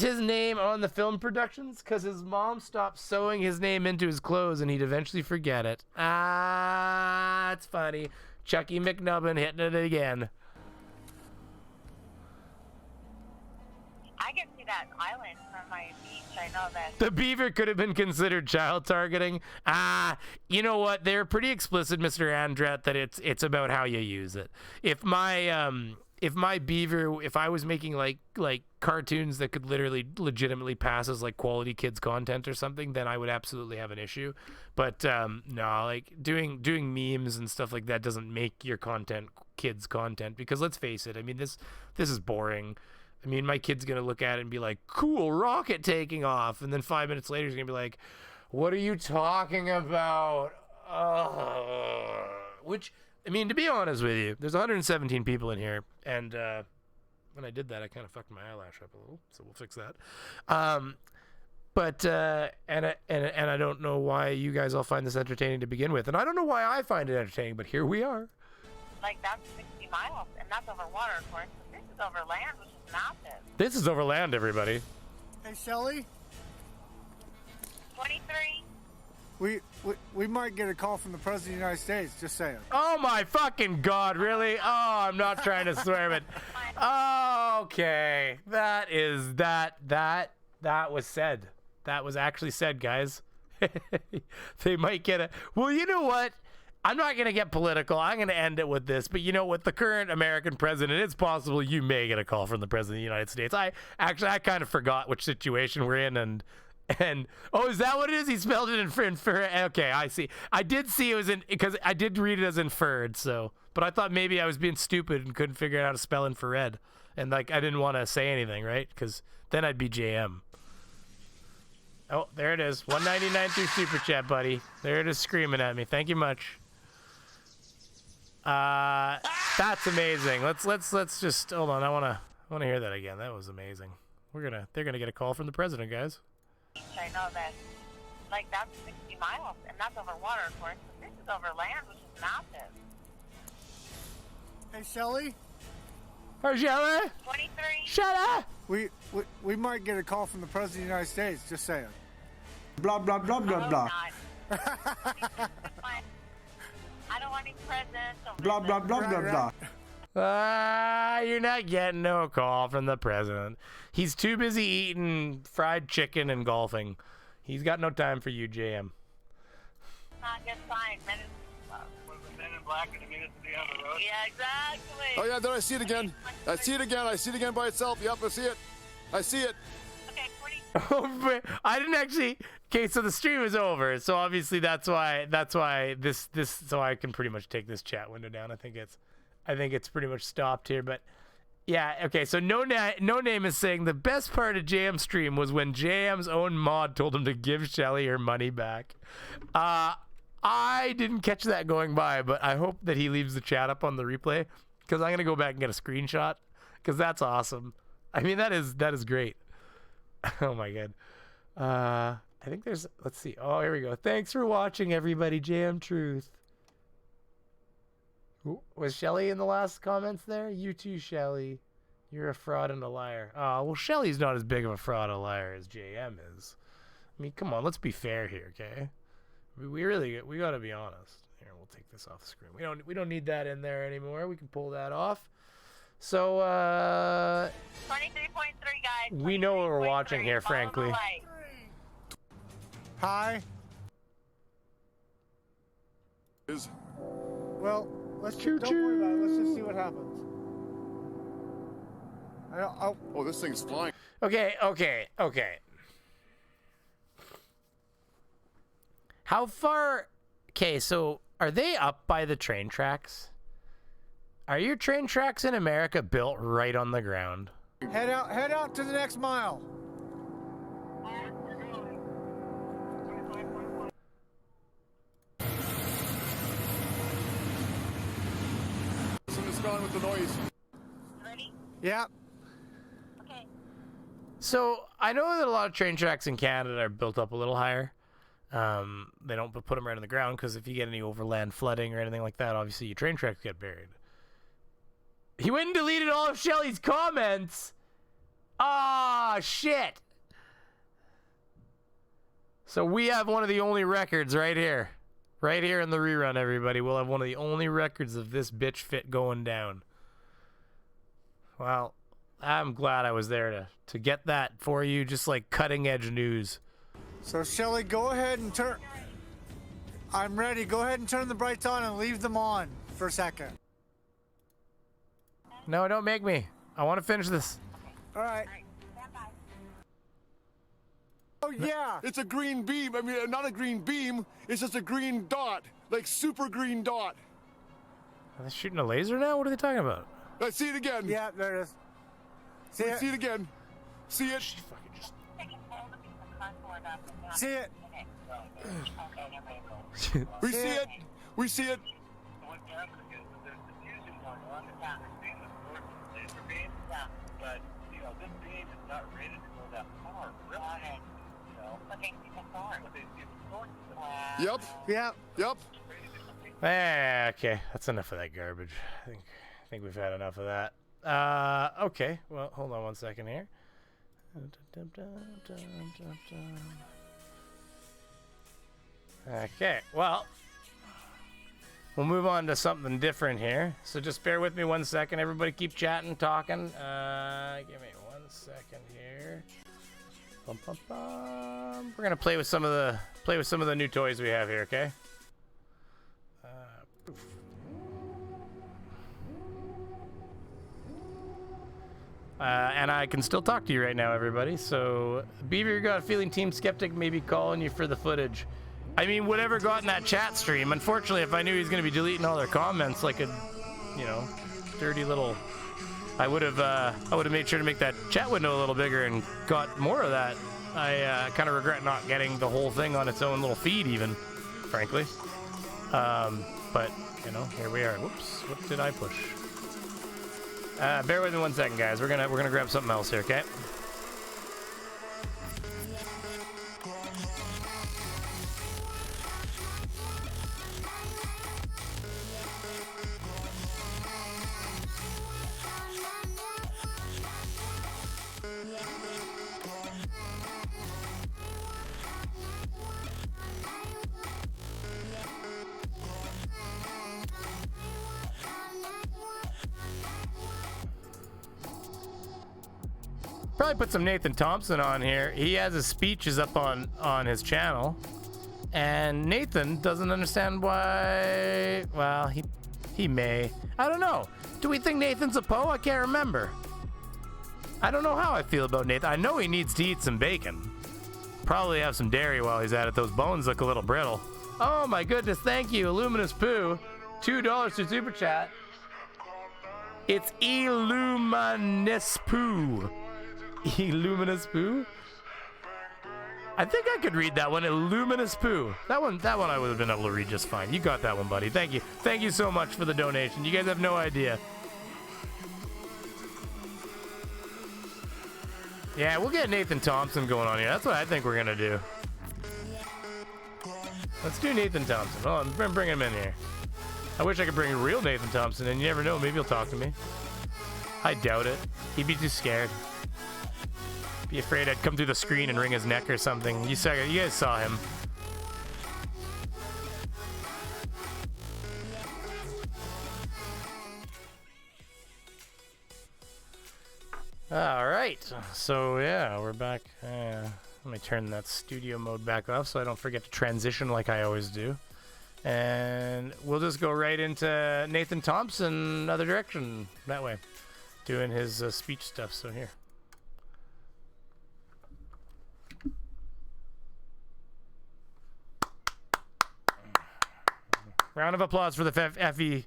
his name on the film productions? Because his mom stopped sewing his name into his clothes and he'd eventually forget it. Ah, it's funny. Chucky McNubbin hitting it again. I can see that island from my beach. I know that. The Beaver could have been considered child targeting. Ah, you know what? They're pretty explicit, Mr. Andrat, that it's about how you use it. If my Beaver, if I was making like cartoons that could literally legitimately pass as like quality kids content or something, then I would absolutely have an issue. But no, like doing memes and stuff like that doesn't make your content kids content, because let's face it, I mean this is boring. I mean, my kid's going to look at it and be like, cool, rocket taking off. And then 5 minutes later, he's going to be like, what are you talking about? Which, I mean, to be honest with you, there's 117 people in here. And when I did that, I kind of fucked my eyelash up a little. So we'll fix that. But I don't know why you guys all find this entertaining to begin with. And I don't know why I find it entertaining, but here we are. Like, that's 60 miles, and that's over water, of course. But this is over land, which is massive. This is over land, everybody. Hey, Shelly, 23. we might get a call from the President of the United States, just saying. Oh my fucking God, really? Oh, I'm not trying to swear, but okay. That was said. That was actually said, guys. They might get a, well, you know what? I'm not going to get political. I'm going to end it with this. But you know, with the current American president, it's possible you may get a call from the president of the United States. I kind of forgot which situation we're in, and oh, is that what it is? He spelled it infer. Okay, I see. I did see it was in, because I did read it as inferred. So, but I thought maybe I was being stupid and couldn't figure out how to spell infrared, and like I didn't want to say anything, right? Because then I'd be JM. Oh, there it is. 199 through super chat, buddy. There it is, screaming at me. Thank you much. That's amazing. Let's just hold on. I wanna hear that again. That was amazing. They're gonna get a call from the president, guys. I know that. Like, that's 60 miles, and that's over water, of course. But this is over land, which is massive. Hey, Shelly, Oh, Shelly? 23. Shut up! we might get a call from the President of the United States, just saying. Blah, blah, blah, blah, blah. I don't want any presidents. Blah, blah, blah, blah, blah. You're not getting no call from the president. He's too busy eating fried chicken and golfing. He's got no time for you, JM. Not a good sign. Was the men in black in a minute to be on the road? Yeah, exactly. Oh yeah, there I see it again. I see it again. I see it again by itself. Yep, I see it. I see it. Okay, 40. Oh, but I didn't actually. Okay, so the stream is over. So obviously that's why this. So I can pretty much take this chat window down. I think it's pretty much stopped here. But yeah, okay. So no name is saying the best part of JM's stream was when JM's own mod told him to give Shelly her money back. I didn't catch that going by, but I hope that he leaves the chat up on the replay because I'm gonna go back and get a screenshot because that's awesome. I mean that is great. Oh my god. I think there's. Let's see. Oh, here we go. Thanks for watching, everybody. JM Truth. Was Shelly in the last comments there? You too, Shelly. You're a fraud and a liar. Oh, well, Shelly's not as big of a fraud and a liar as JM is. I mean, come on, let's be fair here, okay? We gotta be honest. Here, we'll take this off the screen. We don't need that in there anymore. We can pull that off. So 23.3, guys. we know what we're watching here, Follow the frankly. light. Hi. Is Well, don't worry about it. Let's just see what happens. oh, this thing's flying. Okay. How far? Okay, so are they up by the train tracks? Are your train tracks in America built right on the ground? Head out to the next mile. It's gone with the noise. Ready? Yeah. Okay. So I know that a lot of train tracks in Canada are built up a little higher. They don't put them right on the ground because if you get any overland flooding or anything like that, obviously your train tracks get buried. He went and deleted all of Shelly's comments. Ah, shit. So we have one of the only records right here. Right here in the rerun, everybody. We'll have one of the only records of this bitch fit going down. Well, I'm glad I was there to get that for you, just like cutting edge news. So Shelly, go ahead and turn. I'm ready. Go ahead and turn the brights on and leave them on for a second. No, don't make me. I want to finish this. All right. Oh yeah. It's a green beam. I mean, not a green beam. It's just a green dot, like super green dot. Are they shooting a laser now? What are they talking about? I see it again. Yeah, there it is. See it? See it again. See it. She fucking just. See it? We see it. We see it. What happened is there's diffusion going on. It's not being absorbed with laser beam. Yeah. But, this beam is not rated to go that far. Really? Looking far. But they distort the Yep. Yeah. Yep. Okay, that's enough of that garbage. I think we've had enough of that. Okay. Well, hold on one second here. Okay, well, we'll move on to something different here. So just bear with me 1 second. Everybody keep chatting, talking. Give me 1 second here. Bum, bum, bum. We're gonna play with some of the new toys we have here, okay? Poof. And I can still talk to you right now, everybody. So, Beaver, you got a feeling Team Skeptic may be calling you for the footage. I mean, whatever got in that chat stream. Unfortunately, if I knew he was going to be deleting all their comments like a, dirty little... I would have made sure to make that chat window a little bigger and got more of that. I kind of regret not getting the whole thing on its own little feed even, frankly. But, here we are. Whoops, what did I push? Bear with me 1 second, guys. We're gonna grab something else here, okay? Probably put some Nathan Thompson on here. He has his speeches up on his channel. And Nathan doesn't understand why. Well, he may. I don't know. Do we think Nathan's a Poe? I can't remember. I don't know how I feel about Nathan. I know he needs to eat some bacon. Probably have some dairy while he's at it. Those bones look a little brittle. Oh my goodness, thank you, Illuminous Poo. $2 to Super Chat. It's Illuminous Poo. Illuminous Poo? I think I could read that one. Illuminous Poo. That one I would have been able to read just fine. You got that one, buddy. Thank you. Thank you so much for the donation. You guys have no idea. Yeah, we'll get Nathan Thompson going on here. That's what I think we're gonna do. Let's do Nathan Thompson. Oh, I'm bringing him in here. I wish I could bring real Nathan Thompson in. You never know. Maybe he'll talk to me. I doubt it. He'd be too scared. Be afraid I'd come through the screen and wring his neck or something. You guys saw him. All right. So yeah, we're back. Let me turn that studio mode back off so I don't forget to transition like I always do. And we'll just go right into Nathan Thompson, other direction, that way, doing his speech stuff. So here. Round of applause for the FE.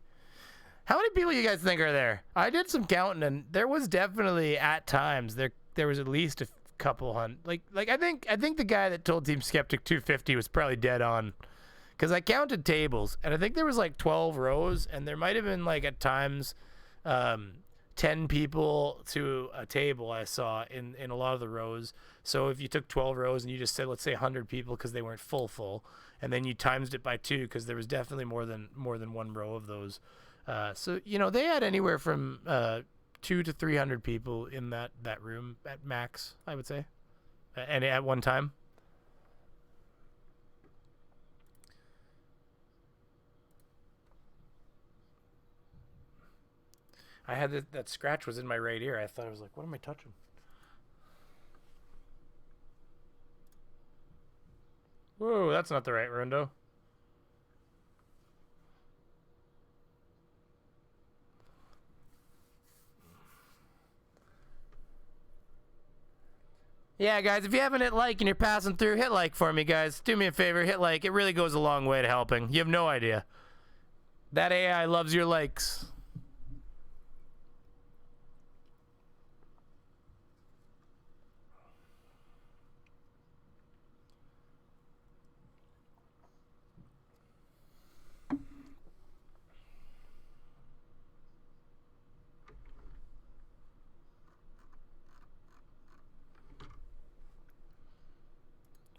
How many people you guys think are there? I did some counting, and there was definitely at times there was at least a couple hundred. Like I think the guy that told Team Skeptic 250 was probably dead on, because I counted tables, and I think there was like 12 rows, and there might have been like at times 10 people to a table I saw in a lot of the rows. So if you took 12 rows and you just said, let's say 100 people because they weren't full, and then you times it by 2 because there was definitely more than one row of those. So, you know, they had anywhere from 200 to 300 people in that room at max, I would say, and at one time. I had that scratch was in my right ear. I thought, I was like, what am I touching? Whoa, that's not the right window. Yeah, guys, if you haven't hit like and you're passing through, hit like for me, guys. Do me a favor, hit like. It really goes a long way to helping. You have no idea. That AI loves your likes.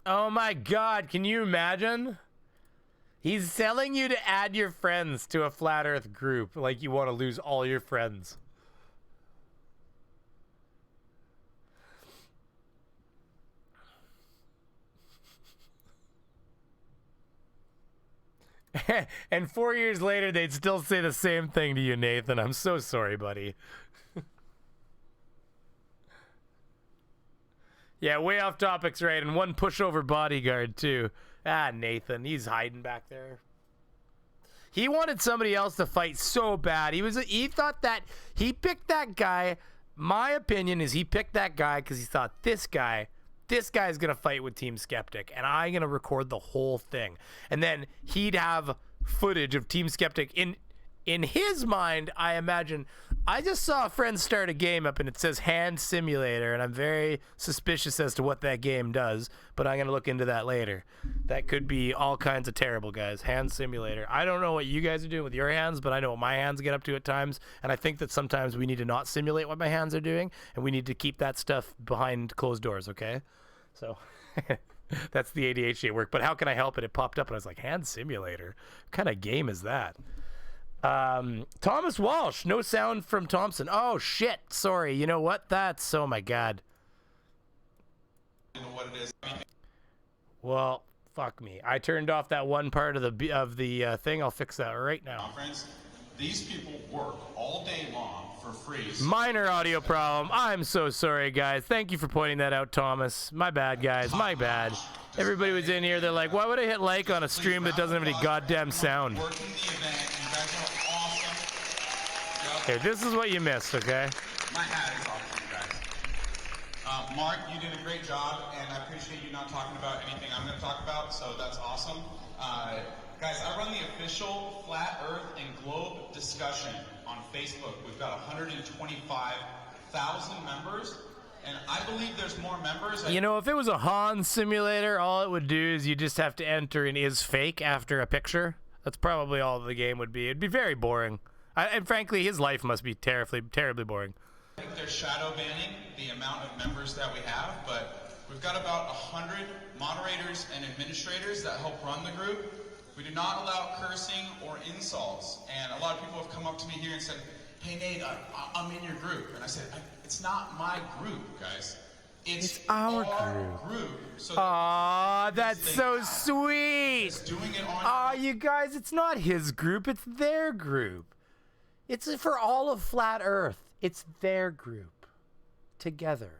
Oh my God, can you imagine? He's telling you to add your friends to a Flat Earth group like you want to lose all your friends. And 4 years later, they'd still say the same thing to you, Nathan. I'm so sorry, buddy. Yeah, way off topics, right? And one pushover bodyguard, too. Ah, Nathan, he's hiding back there. He wanted somebody else to fight so bad. He thought that he picked that guy. My opinion is he picked that guy because he thought this guy's going to fight with Team Skeptic, and I'm going to record the whole thing. And then he'd have footage of Team Skeptic in his mind. I imagine, I just saw a friend start a game up and it says Hand Simulator, and I'm very suspicious as to what that game does, but I'm going to look into that later. That could be all kinds of terrible, guys. Hand Simulator. I don't know what you guys are doing with your hands, but I know what my hands get up to at times, and I think that sometimes we need to not simulate what my hands are doing, and we need to keep that stuff behind closed doors, okay? So that's the ADHD at work. But how can I help it? It popped up and I was like, Hand Simulator? What kind of game is that? Thomas Walsh, no sound from Thompson. Oh shit, sorry. You know what? That's, oh my God. You know what it is. Well, fuck me. I turned off that one part of the thing. I'll fix that right now. Friends, These people work all day long for free. Minor audio problem. I'm so sorry, guys. Thank you for pointing that out, Thomas. My bad, guys. My bad. Everybody was in here. They're like, why would I hit like on a stream that doesn't have any goddamn sound? Working the event. You guys are awesome. Here, this is what you missed, okay? My hat is off to you guys. Mark, you did a great job, and I appreciate you not talking about anything I'm going to talk about, so that's awesome. Guys, I run the official Flat Earth and Globe discussion on Facebook. We've got 125,000 members, and I believe there's more members. You know, if it was a Han simulator, all it would do is you just have to enter an is fake after a picture. That's probably all the game would be. It'd be very boring. And frankly, his life must be terribly boring. I think they're shadow banning the amount of members that we have, but we've got about 100 moderators and administrators that help run the group. We do not allow cursing or insults, and a lot of people have come up to me here and said, hey Nate, I'm in your group. And I said, it's not my group, guys. It's our group. So aw, that's so sweet. Doing it on aw, you guys, it's not his group, it's their group. It's for all of Flat Earth. It's their group. Together.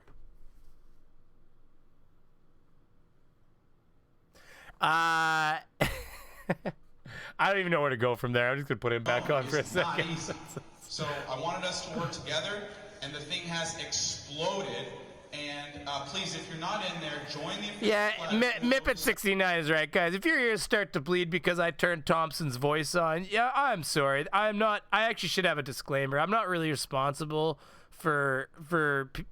I don't even know where to go from there. I'm just going to put him back on for a second. Not easy. So I wanted us to work together, and the thing has exploded. And please, if you're not in there, join the official Mippet69 is right, guys. If your ears start to bleed because I turned Thompson's voice on, yeah, I'm sorry. I actually should have a disclaimer. I'm not really responsible for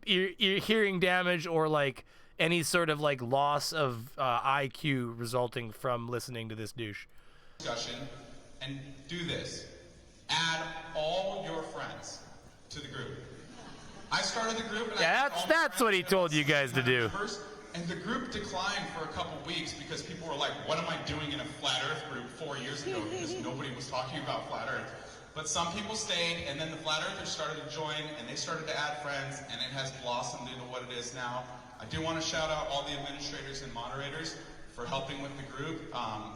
hearing damage or like any sort of like loss of IQ resulting from listening to this douche. Discussion, and do this. Add all your friends to the group. I started the group, and that's what he told you guys to do. And the group declined for a couple weeks because people were like, what am I doing in a Flat Earth group 4 years ago? Because nobody was talking about Flat Earth. But some people stayed, and then the Flat Earthers started to join, and they started to add friends, and it has blossomed into what it is now. I do want to shout out all the administrators and moderators for helping with the group.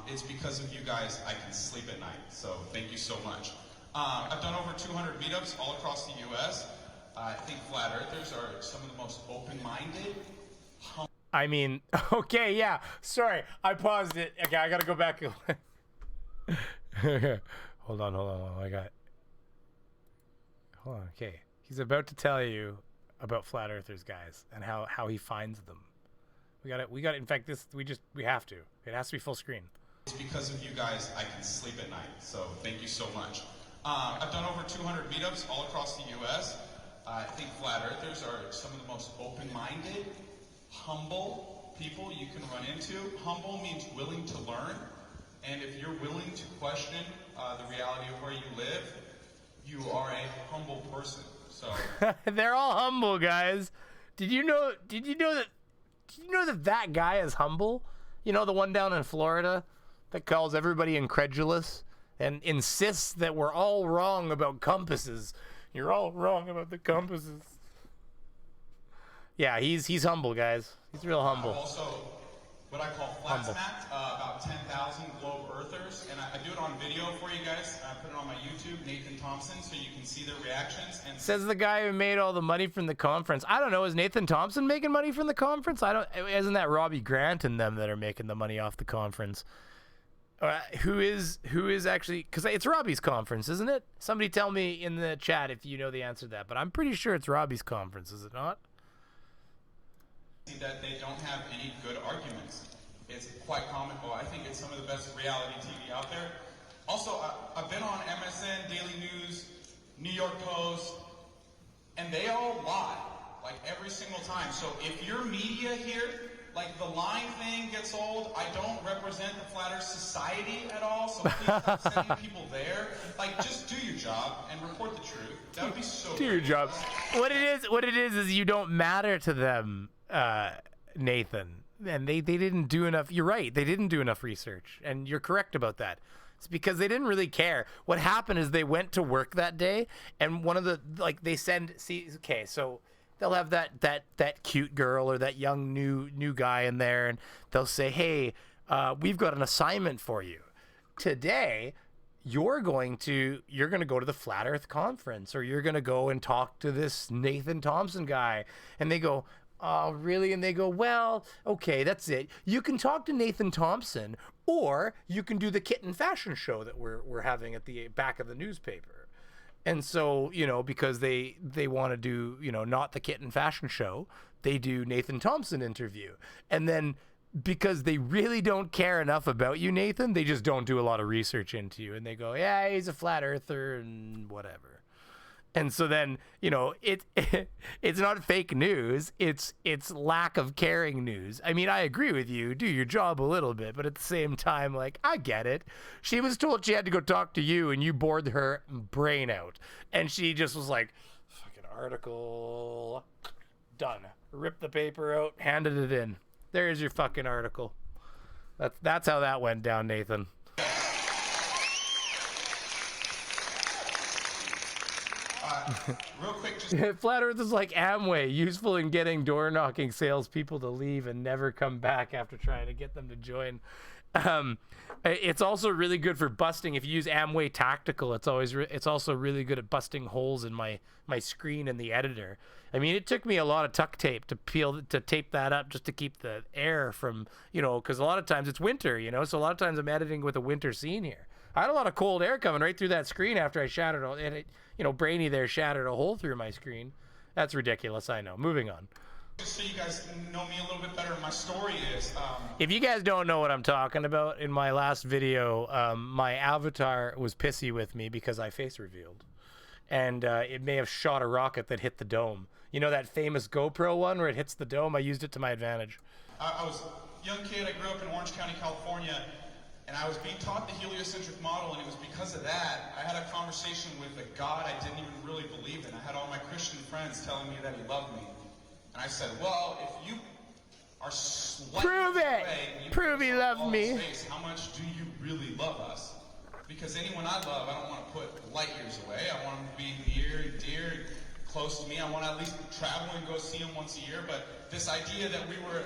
It's because of you guys I can sleep at night, so thank you so much. I've done over 200 meetups all across the U.S. I think Flat Earthers are some of the most open-minded. I mean, okay, yeah. Sorry, I paused it. Okay, I gotta go back. Hold on. I got it. Hold on. Okay, he's about to tell you about Flat Earthers, guys, and how he finds them. We got it. In fact, we have to. It has to be full screen. It's because of you guys I can sleep at night. So thank you so much. I've done over 200 meetups all across the U.S. I think Flat Earthers are some of the most open-minded, humble people you can run into. Humble means willing to learn, and if you're willing to question the reality of where you live, you are a humble person. So they're all humble, guys. Did you know that guy is humble? You know, the one down in Florida that calls everybody incredulous and insists that we're all wrong about compasses. You're all wrong about the compasses. Yeah, he's humble, guys. He's real humble. Also, what I call flat smacked, about 10,000 globe earthers, and I do it on video for you guys. I put it on my YouTube, Nathan Thompson, so you can see their reactions. And says the guy who made all the money from the conference. I don't know. Is Nathan Thompson making money from the conference? Isn't that Robbie Grant and them that are making the money off the conference? Who is actually, because it's Robbie's conference, isn't it? Somebody tell me in the chat if you know the answer to that, but I'm pretty sure it's Robbie's conference, is it not? That they don't have any good arguments. It's quite comical. I think it's some of the best reality TV out there. Also, I've been on MSN, Daily News, New York Post, and they all lie, like every single time. So if your media here, like the line thing gets old, I don't represent the Flat Earth Society at all, so please stop sending people there. Like, just do your job and report the truth. That would be so do your job. What it is you don't matter to them, Nathan. And they didn't do enough. You're right. They didn't do enough research, and you're correct about that. It's because they didn't really care. What happened is they went to work that day, and one of the they send. See, okay, so they'll have that cute girl or that young new guy in there, and they'll say, "Hey, we've got an assignment for you today. you're going to go to the Flat Earth conference, or you're going to go and talk to this Nathan Thompson guy. And they go, oh, really? And they go, well, okay, that's it. You can talk to Nathan Thompson, or you can do the kitten fashion show that we're having at the back of the newspaper. And so, you know, because they want to do, you know, not the kitten fashion show, they do Nathan Thompson interview. And then because they really don't care enough about you, Nathan, they just don't do a lot of research into you. And they go, yeah, he's a flat earther and whatever. And so then, you know, it's not fake news. It's lack of caring news. I mean, I agree with you. Do your job a little bit. But at the same time, like, I get it. She was told she had to go talk to you, and you bored her brain out. And she just was like, fucking article. Done. Ripped the paper out, handed it in. There's your fucking article. That's how that went down, Nathan. Real quick, just Flat Earth is like Amway, useful in getting door-knocking salespeople to leave and never come back after trying to get them to join. It's also really good for busting. If you use Amway Tactical, it's also really good at busting holes in my screen in the editor. I mean, it took me a lot of tuck tape to tape that up just to keep the air from, you know, because a lot of times it's winter, you know, so a lot of times I'm editing with a winter scene here. I had a lot of cold air coming right through that screen after I shattered it. You know, Brainy there shattered a hole through my screen. That's ridiculous, I know. Moving on. just so you guys know me a little bit better, my story is... if you guys don't know what I'm talking about, in my last video, my avatar was pissy with me because I face revealed. And it may have shot a rocket that hit the dome. You know that famous GoPro one where it hits the dome? I used it to my advantage. I was a young kid. I grew up in Orange County, California. And I was being taught the heliocentric model, and it was because of that I had a conversation with a God I didn't even really believe in. I had all my Christian friends telling me that he loved me. And I said, well, if you are slightly Prove it! away, Prove he loved me. Space, how much do you really love us? Because anyone I love, I don't want to put light years away. I want them to be near and dear and close to me. I want to at least travel and go see them once a year. But this idea that we were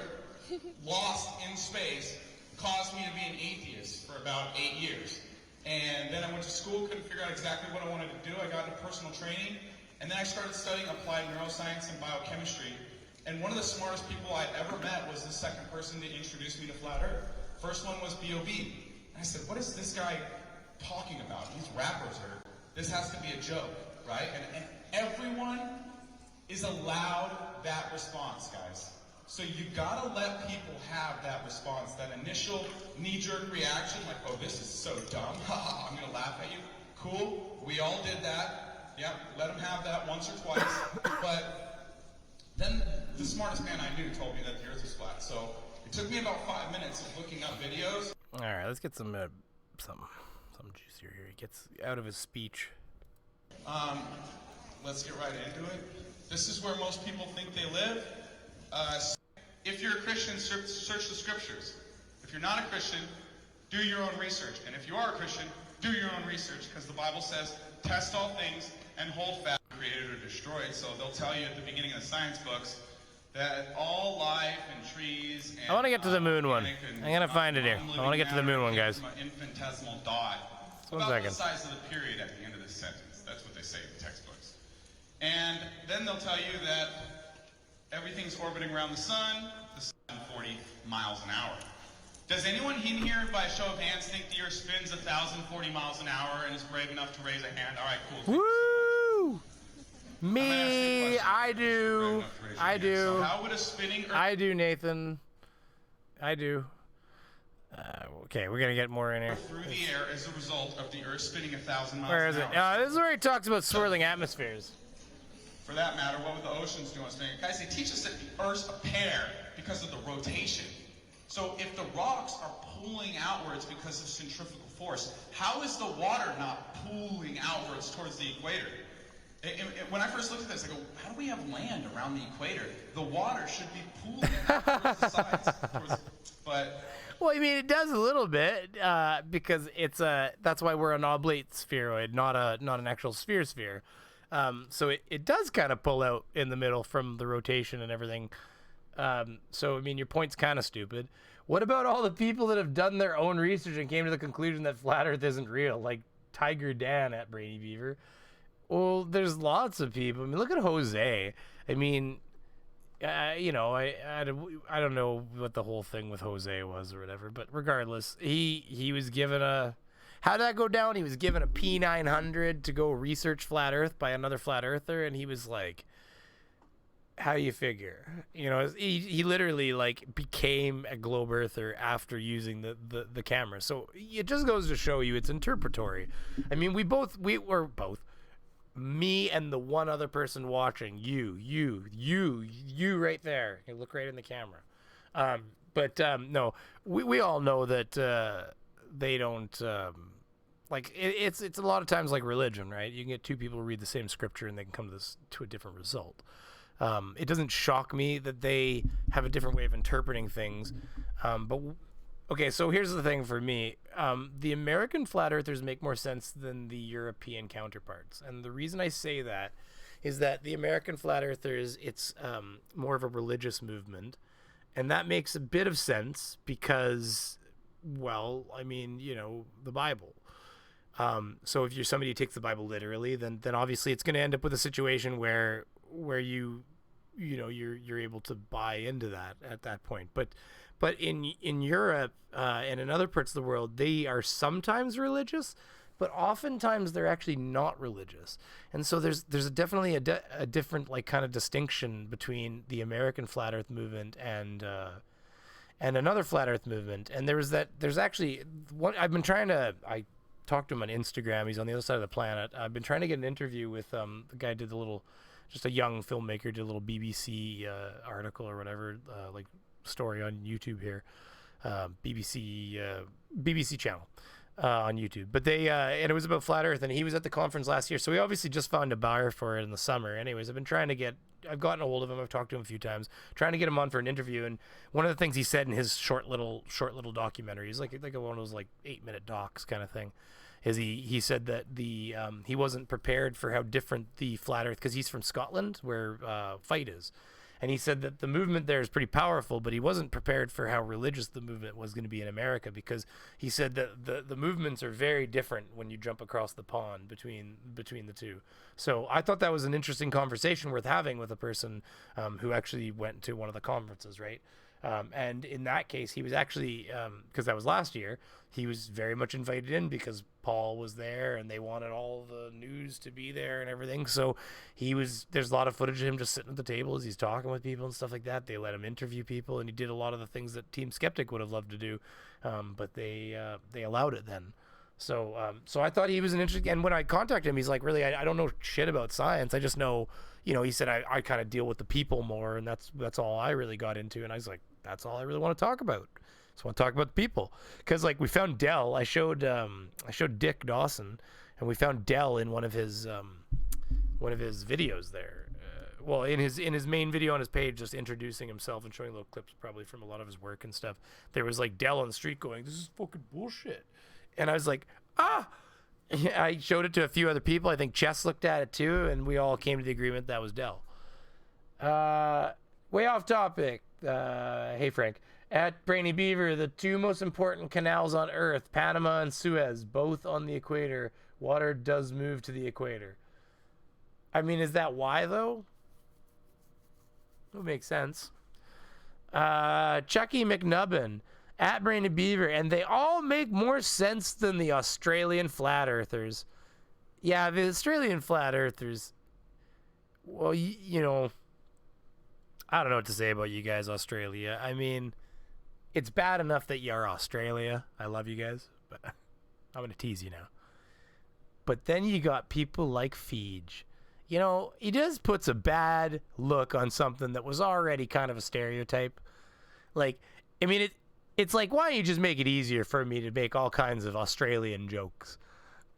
lost in space caused me to be an atheist for about 8 years. And then I went to school, couldn't figure out exactly what I wanted to do. I got into personal training, and then I started studying applied neuroscience and biochemistry. And one of the smartest people I'd ever met was the second person to introduce me to Flat Earth. First one was B.O.B. And I said, what is this guy talking about? These rappers are, this has to be a joke, right? And everyone is allowed that response, guys. So you gotta let people have that response, that initial knee-jerk reaction, like, oh, this is so dumb, haha, I'm gonna laugh at you. Cool, we all did that. Yep, let them have that once or twice. But then the smartest man I knew told me that the Earth is flat. So it took me about 5 minutes of looking up videos. All right, let's get some juicier here. He gets out of his speech. Let's get right into it. This is where most people think they live. If you're a Christian, search the scriptures. If you're not a Christian, do your own research. And if you are a Christian, do your own research, because the Bible says, test all things and hold fast, created or destroyed. So they'll tell you at the beginning of the science books that all life and trees and... I want to get to the moon one. I'm going to find it here. I want to get to the moon one, guys. From an infinitesimal dot. One About second. the size of the period at the end of this sentence. That's what they say in the textbooks. And then they'll tell you that everything's orbiting around the sun, 40 miles an hour. Does anyone in here, by a show of hands, think the Earth spins 1,040 miles an hour and is brave enough to raise a hand? All right, cool. Woo! Me, I do. I do. So how would a spinning Earth... I do, Nathan. I do. Okay, we're gonna get more in here. through the air as a result of the Earth spinning 1,000 miles Where is an it? hour? This is where he talks about swirling atmospheres. For that matter, what would the oceans do on spinning? Guys, they teach us that the Earth's a pear because of the rotation. So if the rocks are pulling outwards because of centrifugal force, how is the water not pulling outwards towards the equator? When I first looked at this, I go, how do we have land around the equator? The water should be pulling towards the sides. But... Well, I mean, it does a little bit because it's that's why we're an oblate spheroid, not an actual sphere. So it does kind of pull out in the middle from the rotation and everything. So, I mean, your point's kind of stupid. What about all the people that have done their own research and came to the conclusion that Flat Earth isn't real? Like, Tiger Dan at Brainy Beaver. Well, there's lots of people. I mean, look at Jose. I mean, you know, I don't know what the whole thing with Jose was or whatever, but regardless, he was given a, how did that go down? He was given a P900 to go research flat Earth by another flat earther, and he was like, how do you figure? You know, he literally like became a globe earther after using the camera. So it just goes to show you it's interpretatory. I mean, we were both, me and the one other person watching, you right there. You look right in the camera. No, we all know that they don't, like, it's a lot of times like religion, right? You can get two people to read the same scripture and they can come to a different result. It doesn't shock me that they have a different way of interpreting things. But okay, so here's the thing for me. The American flat earthers make more sense than the European counterparts. And the reason I say that is that the American flat earthers, it's more of a religious movement. And that makes a bit of sense because, well, I mean, you know, the Bible. So if you're somebody who takes the Bible literally, then obviously it's going to end up with a situation where you know you're able to buy into that at that point. But in Europe and in other parts of the world, they are sometimes religious, but oftentimes they're actually not religious. And so there's definitely a different like kind of distinction between the American flat Earth movement and another flat Earth movement. And there's actually one I talked to him on Instagram. He's on the other side of the planet. I've been trying to get an interview with the guy who did just a young filmmaker, did a little BBC article or whatever, like story on YouTube here, BBC channel on YouTube. But and it was about flat Earth, and he was at the conference last year, so we obviously just found a buyer for it in the summer. Anyways, I've gotten a hold of him. I've talked to him a few times, trying to get him on for an interview. And one of the things he said in his short little documentary, he's like one of those like 8-minute docs kind of thing, is he said that he wasn't prepared for how different the flat Earth, because he's from Scotland where FIGHT is, and he said that the movement there is pretty powerful, but he wasn't prepared for how religious the movement was going to be in America, because he said that the movements are very different when you jump across the pond between the two. So I thought that was an interesting conversation worth having with a person who actually went to one of the conferences, right? And in that case, he was actually, because that was last year, he was very much invited in because Paul was there and they wanted all the news to be there and everything. So there's a lot of footage of him just sitting at the table as he's talking with people and stuff like that. They let him interview people, and he did a lot of the things that Team Skeptic would have loved to do. But they allowed it then. So I thought he was an interesting, and when I contacted him, he's like, really, I don't know shit about science. I just know, you know, he said, I kind of deal with the people more, and that's all I really got into. And I was like, that's all I really want to talk about. Just want to talk about the people. Because like we found Dell. I showed Dick Dawson, and we found Dell in one of his videos there. Well, in his main video on his page, just introducing himself and showing little clips probably from a lot of his work and stuff. There was like Dell on the street going, "This is fucking bullshit." And I was like, I showed it to a few other people. I think Chess looked at it too, and we all came to the agreement that was Dell. Way off topic. Hey, Frank. At Brainy Beaver, the two most important canals on Earth, Panama and Suez, both on the equator. Water does move to the equator. I mean, is that why, though? It would make sense. Chucky McNubbin. At Brainy Beaver, and they all make more sense than the Australian flat earthers. Yeah, the Australian flat earthers, well, you know, I don't know what to say about you guys, Australia. I mean, it's bad enough that you're Australia. I love you guys, but I'm going to tease you now. But then you got people like Feej. You know, he just puts a bad look on something that was already kind of a stereotype. Like, I mean, it's like, why don't you just make it easier for me to make all kinds of Australian jokes?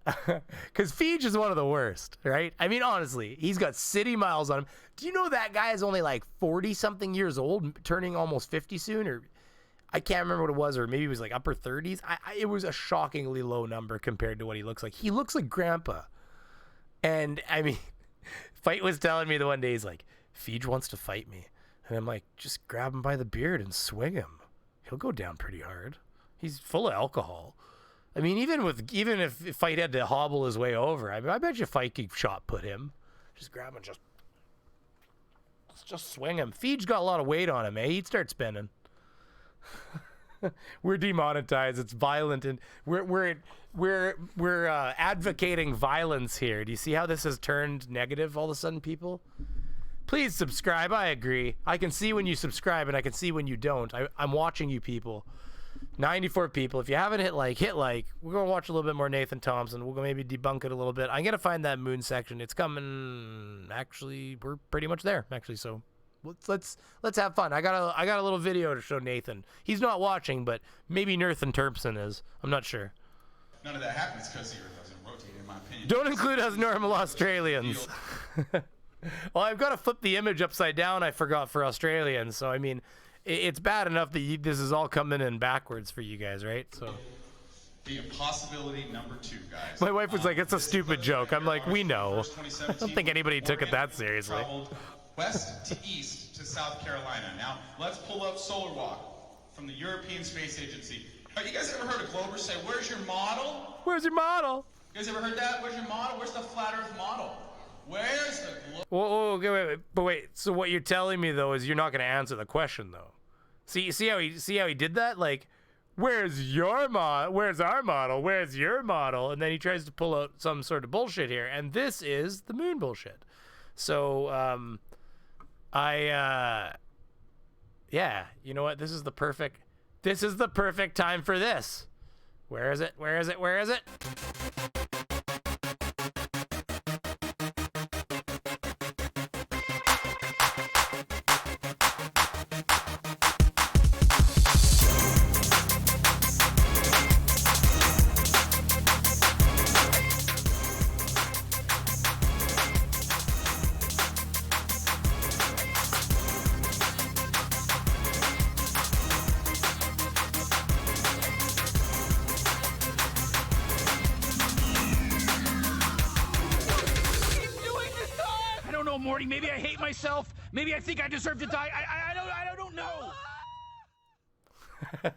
Because Feej is one of the worst, right? I mean, honestly, he's got city miles on him. Do you know that guy is only like 40-something years old, turning almost 50 soon? Or I can't remember what it was, or maybe it was like upper 30s. It was a shockingly low number compared to what he looks like. He looks like Grandpa. And, I mean, Fight was telling me the one day, he's like, Feej wants to fight me. And I'm like, just grab him by the beard and swing him. He'll go down pretty hard. He's full of alcohol. I mean, even if Fight had to hobble his way over, I bet you Fight could shot put him. Just grab him, just swing him. Feed's got a lot of weight on him, eh? He'd start spinning. We're demonetized. It's violent, and we're advocating violence here. Do you see how this has turned negative all of a sudden, people? Please subscribe. I agree. I can see when you subscribe, and I can see when you don't. I'm watching you people. 94 people. If you haven't hit like. We're going to watch a little bit more Nathan Thompson. We'll maybe debunk it a little bit. I'm going to find that moon section. It's coming. Actually, we're pretty much there, actually. So let's have fun. I got a little video to show Nathan. He's not watching, but maybe Nathan Thompson is. I'm not sure. None of that happens because the Earth doesn't rotate, in my opinion. Don't include us normal Australians. Well, I've got to flip the image upside down, I forgot, for Australians. So, I mean, it's bad enough that this is all coming in backwards for you guys, right? So The impossibility number 2, guys. my wife was like, it's a stupid joke. I'm like, we know. I don't think anybody took it that seriously. Traveled west to east to South Carolina. Now, let's pull up Solar Walk from the European Space Agency. Have you guys ever heard a Glober say, where's your model? Where's your model? You guys ever heard that? Where's your model? Where's the flat Earth model? Where's the globe? Whoa, okay, wait. But wait, so what you're telling me, though, is you're not going to answer the question, though. See how he did that? Like, where's your model? Where's our model? Where's your model? And then he tries to pull out some sort of bullshit here. And this is the moon bullshit. So, yeah, you know what? This is the perfect time for this. Where is it? Where is it? Where is it? Morty, maybe I hate myself. Maybe I think I deserve to die. I don't know.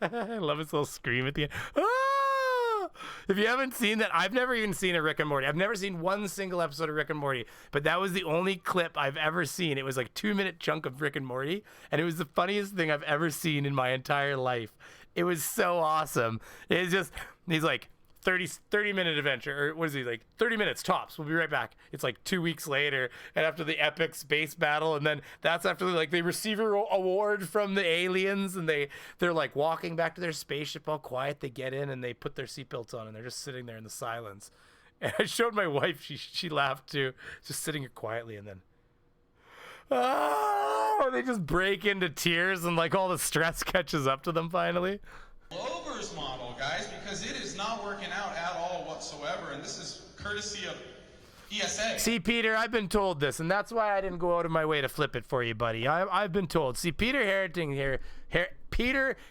I love his little scream at the end. Ah! If you haven't seen that, I've never even seen a Rick and Morty. I've never seen one single episode of Rick and Morty, but that was the only clip I've ever seen. It was like a 2-minute chunk of Rick and Morty, and it was the funniest thing I've ever seen in my entire life. It was so awesome. It's just, he's like, 30-minute adventure, or what is he, like 30 minutes tops, we'll be right back. It's like 2 weeks later, and after the epic space battle, and then that's after like they receive an award from the aliens, and they're like walking back to their spaceship all quiet. They get in and they put their seatbelts on, and they're just sitting there in the silence. And I showed my wife, she laughed too, just sitting here quietly, and then they just break into tears, and like all the stress catches up to them finally. Glober's model, guys, because it is not working out at all whatsoever, and this is courtesy of ESA. See, Peter, I've been told this, and that's why I didn't go out of my way to flip it for you, buddy. I've been told. See, Peter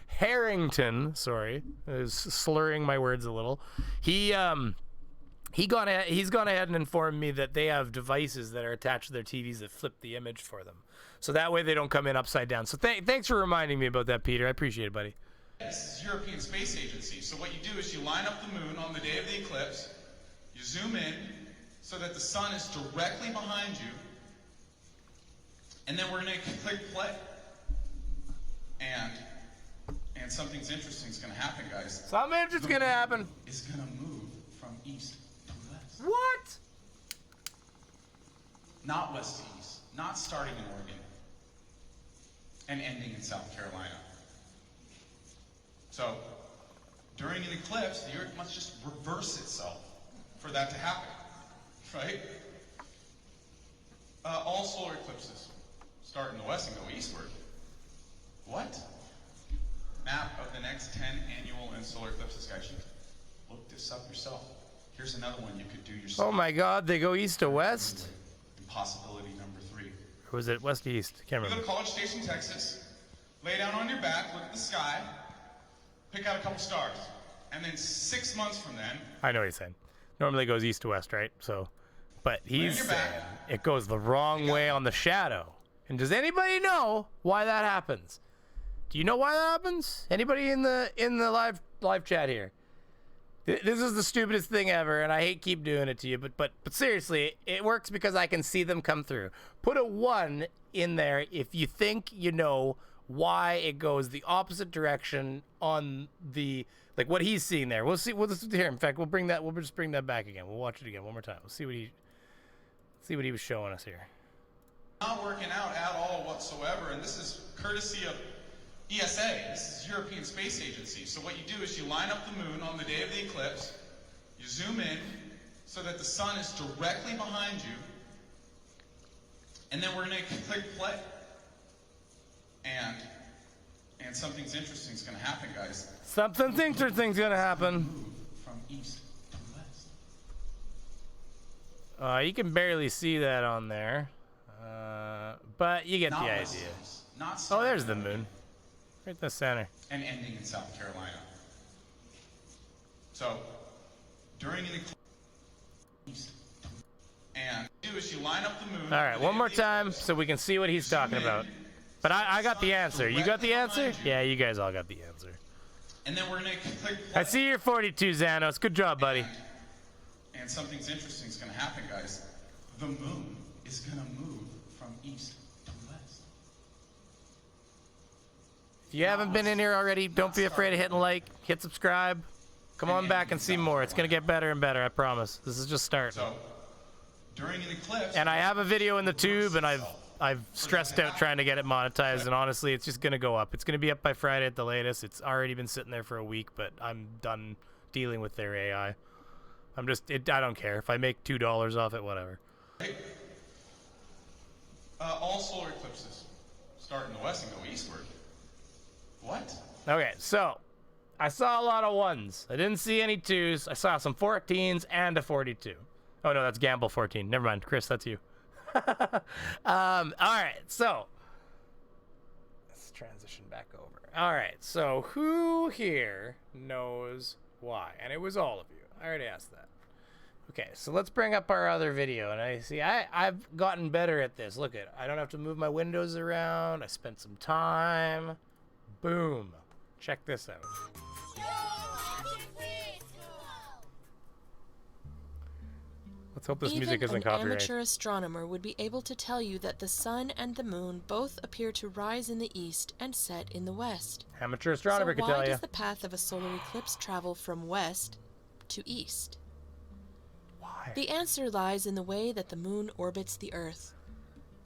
Harrington, sorry, is slurring my words a little. He's gone ahead and informed me that they have devices that are attached to their TVs that flip the image for them, so that way they don't come in upside down. So thanks for reminding me about that, Peter. I appreciate it, buddy. This is European Space Agency. So what you do is you line up the moon on the day of the eclipse, you zoom in so that the sun is directly behind you, and then we're going to click play. And something's interesting is going to happen, guys. Something interesting going to happen. It's going to move from east to west. What? Not west to east. Not starting in Oregon and ending in South Carolina. So, during an eclipse, the Earth must just reverse itself for that to happen, right? All solar eclipses start in the west and go eastward. What? Map of the next 10 annual and solar eclipses, guys. You can look this up yourself. Here's another one you could do yourself. Oh my God, they go east to west? Impossibility number 3. Or was it west to east? Can't You go remember. to College Station, Texas, lay down on your back, look at the sky, pick out a couple stars, and then 6 months from then... I know what he's saying. Normally it goes east to west, right? So, but he's saying it goes the wrong way on the shadow. And does anybody know why that happens? Do you know why that happens? Anybody in the live chat here? This is the stupidest thing ever, and I hate keep doing it to you, but seriously, it works because I can see them come through. Put a 1 in there if you think you know why it goes the opposite direction on the, like what he's seeing there. We'll see. We'll just here. In fact, we'll just bring that back again. We'll watch it again one more time. We'll see what he was showing us here. Not working out at all whatsoever, and this is courtesy of ESA. This is European Space Agency. So what you do is you line up the moon on the day of the eclipse, you zoom in so that the sun is directly behind you, and then we're going to click play. And something's interesting is going to happen, guys. Something interesting's going to happen. Move from east to west. You can barely see that on there, but you get the idea. Oh, there's the moon. Right in the center. And ending in South Carolina. So, during an eclipse, and what you do is you line up the moon. All right, one more time so we can see what he's talking about. But I got the answer. You got the answer? Yeah, you guys all got the answer. And then we're going to click I see you're 42, Xanos. Good job, buddy. And something's interesting is going to happen, guys. The moon is going to move from east to west. If you haven't been in here already, don't be afraid of hitting like, hit subscribe. Come on back and see more. It's going to get better and better, I promise. This is just starting. So, during an eclipse, and I have a video in the tube, and I've stressed out trying to get it monetized, and honestly, it's just going to go up. It's going to be up by Friday at the latest. It's already been sitting there for a week, but I'm done dealing with their AI. I don't care. If I make $2 off it, whatever. all solar eclipses start in the west and go eastward. What? Okay, so I saw a lot of 1s. I didn't see any 2s. I saw some 14s and a 42. Oh no, that's Gamble 14. Never mind, Chris, that's you. All right, so let's transition back over. All right, so who here knows why? And it was all of you. I already asked that. Okay, so let's bring up our other video. And I've gotten better at this. Look at, I don't have to move my windows around. I spent some time. Boom. Check this out. Let's hope this music isn't copyrighted. Even an amateur astronomer would be able to tell you that the sun and the moon both appear to rise in the east and set in the west. Amateur astronomer could tell you. So why does the path of a solar eclipse travel from west to east? Why? The answer lies in the way that the moon orbits the Earth.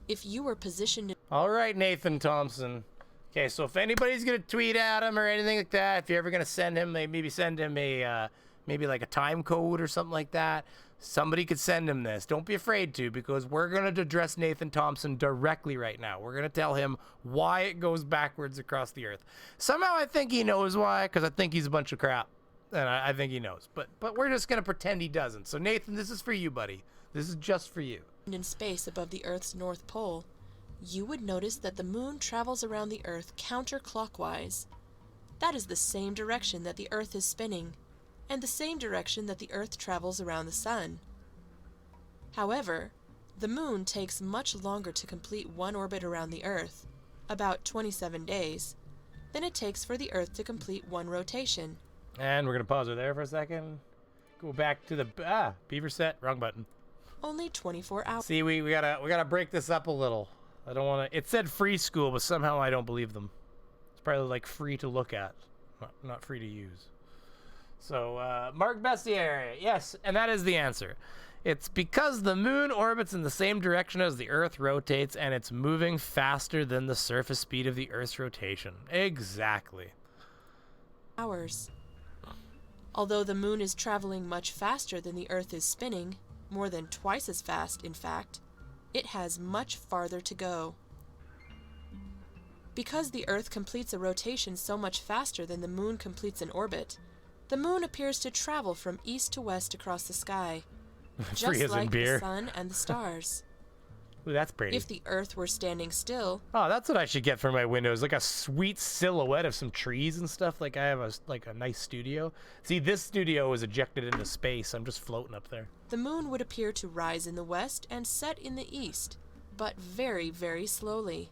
If you were positioned... All right, Nathan Thompson. Okay, so if anybody's going to tweet at him or anything like that, if you're ever going to send him, maybe send him a, maybe like a time code or something like that, somebody could send him this. Don't be afraid to, because we're going to address Nathan Thompson directly right now. We're going to tell him why it goes backwards across the Earth. Somehow I think he knows why, because I think he's a bunch of crap. And I think he knows. But we're just going to pretend he doesn't. So Nathan, this is for you, buddy. This is just for you. In space above the Earth's north pole, you would notice that the moon travels around the Earth counterclockwise. That is the same direction that the Earth is spinning, and the same direction that the Earth travels around the sun. However, the moon takes much longer to complete one orbit around the Earth, about 27 days, than it takes for the Earth to complete one rotation. And we're going to pause her there for a second. Go back to the... Beaver set. Wrong button. Only 24 hours. See, we gotta break this up a little. I don't want to... It said free school, but somehow I don't believe them. It's probably like free to look at, not free to use. So, Mark Bestiary. Yes, and that is the answer. It's because the moon orbits in the same direction as the Earth rotates, and it's moving faster than the surface speed of the Earth's rotation. Exactly. Hours. Although the moon is traveling much faster than the Earth is spinning, more than twice as fast, in fact, it has much farther to go. Because the Earth completes a rotation so much faster than the moon completes an orbit, the moon appears to travel from east to west across the sky, just like the sun and the stars. Ooh, that's pretty. If the Earth were standing still... Oh, that's what I should get for my windows. Like a sweet silhouette of some trees and stuff. Like I have a nice studio. See, this studio was ejected into space. I'm just floating up there. The moon would appear to rise in the west and set in the east, but very, very slowly.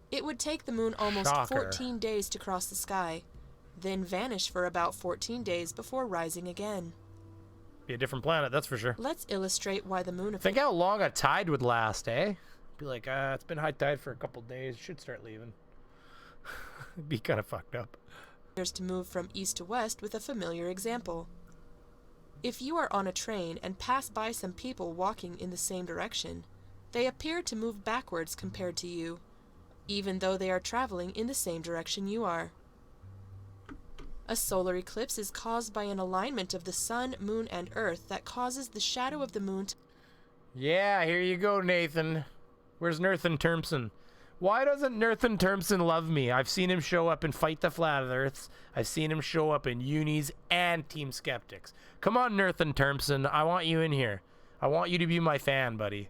It would take the moon almost 14 days to cross the sky, then vanish for about 14 days before rising again. Be a different planet, that's for sure. Let's illustrate why the moon Think how long a tide would last, eh? Be like, it's been high tide for a couple days. Should start leaving. It'd be kind of fucked up. appears to move from east to west with a familiar example. If you are on a train and pass by some people walking in the same direction, they appear to move backwards compared to you, even though they are traveling in the same direction you are. A solar eclipse is caused by an alignment of the sun, moon, and earth that causes the shadow of the moon to... Yeah, here you go, Nathan. Where's Nathan Thompson? Why doesn't Nathan Thompson love me? I've seen him show up in Fight the Flat Earths. I've seen him show up in Unis and Team Skeptics. Come on, Nathan Thompson. I want you in here. I want you to be my fan, buddy.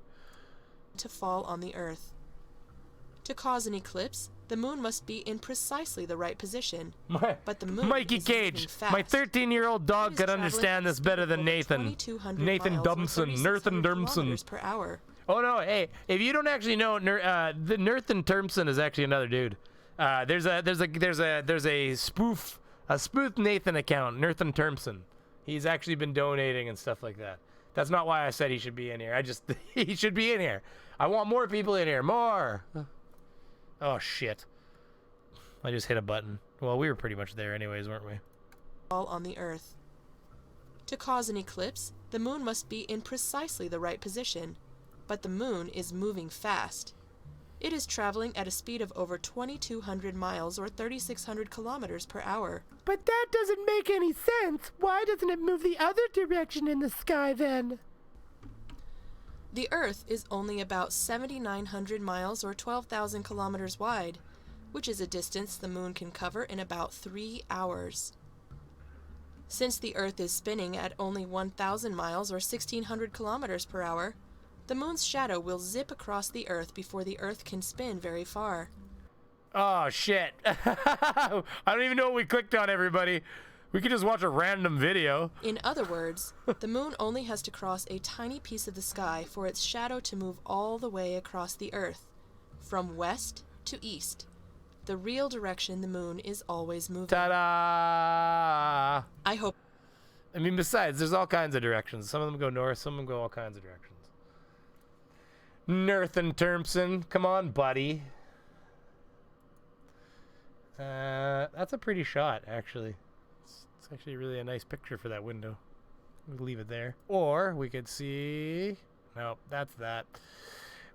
...to fall on the earth. To cause an eclipse, the moon must be in precisely the right position. But the moon Mikey is Cage, moving fast. my 13-year-old dog could understand this better than Nathan. Nathan Dumpson, Nathan Dumpson. Per hour. Oh no, hey, if you don't actually know, the Nathan Thompson is actually another dude. There's a spoof Nathan account, Nathan Thompson. He's actually been donating and stuff like that. That's not why I said he should be in here. He should be in here. I want more people in here, more. Oh shit. I just hit a button. Well, we were pretty much there anyways, weren't we? Fall on the earth. To cause an eclipse, the moon must be in precisely the right position. But the moon is moving fast. It is traveling at a speed of over 2,200 miles or 3,600 kilometers per hour. But that doesn't make any sense. Why doesn't it move the other direction in the sky then? The Earth is only about 7,900 miles or 12,000 kilometers wide, which is a distance the moon can cover in about 3 hours. Since the Earth is spinning at only 1,000 miles or 1,600 kilometers per hour, the moon's shadow will zip across the Earth before the Earth can spin very far. Oh, shit. I don't even know what we clicked on, everybody. We could just watch a random video. In other words, the moon only has to cross a tiny piece of the sky for its shadow to move all the way across the Earth, from west to east, the real direction the moon is always moving. Ta-da! I hope... I mean, besides, there's all kinds of directions. Some of them go north, some of them go all kinds of directions. Nathan Thompson, come on, buddy. That's a pretty shot, actually. It's actually really a nice picture for that window. We'll leave it there. Or we could see... Nope, that's that.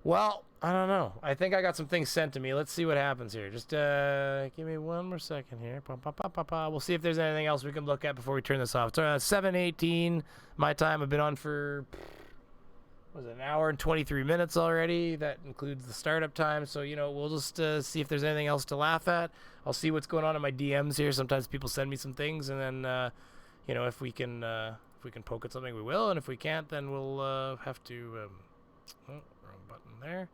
Well, I don't know. I think I got some things sent to me. Let's see what happens here. Just give me one more second here. We'll see if there's anything else we can look at before we turn this off. It's 7:18 my time. I've been on for... was it an hour and 23 minutes already? That includes the startup time. So, you know, we'll just see if there's anything else to laugh at. I'll see what's going on in my DMs here. Sometimes people send me some things, and then, you know, if we can poke at something, we will. And if we can't, then we'll have to, oh, wrong button there.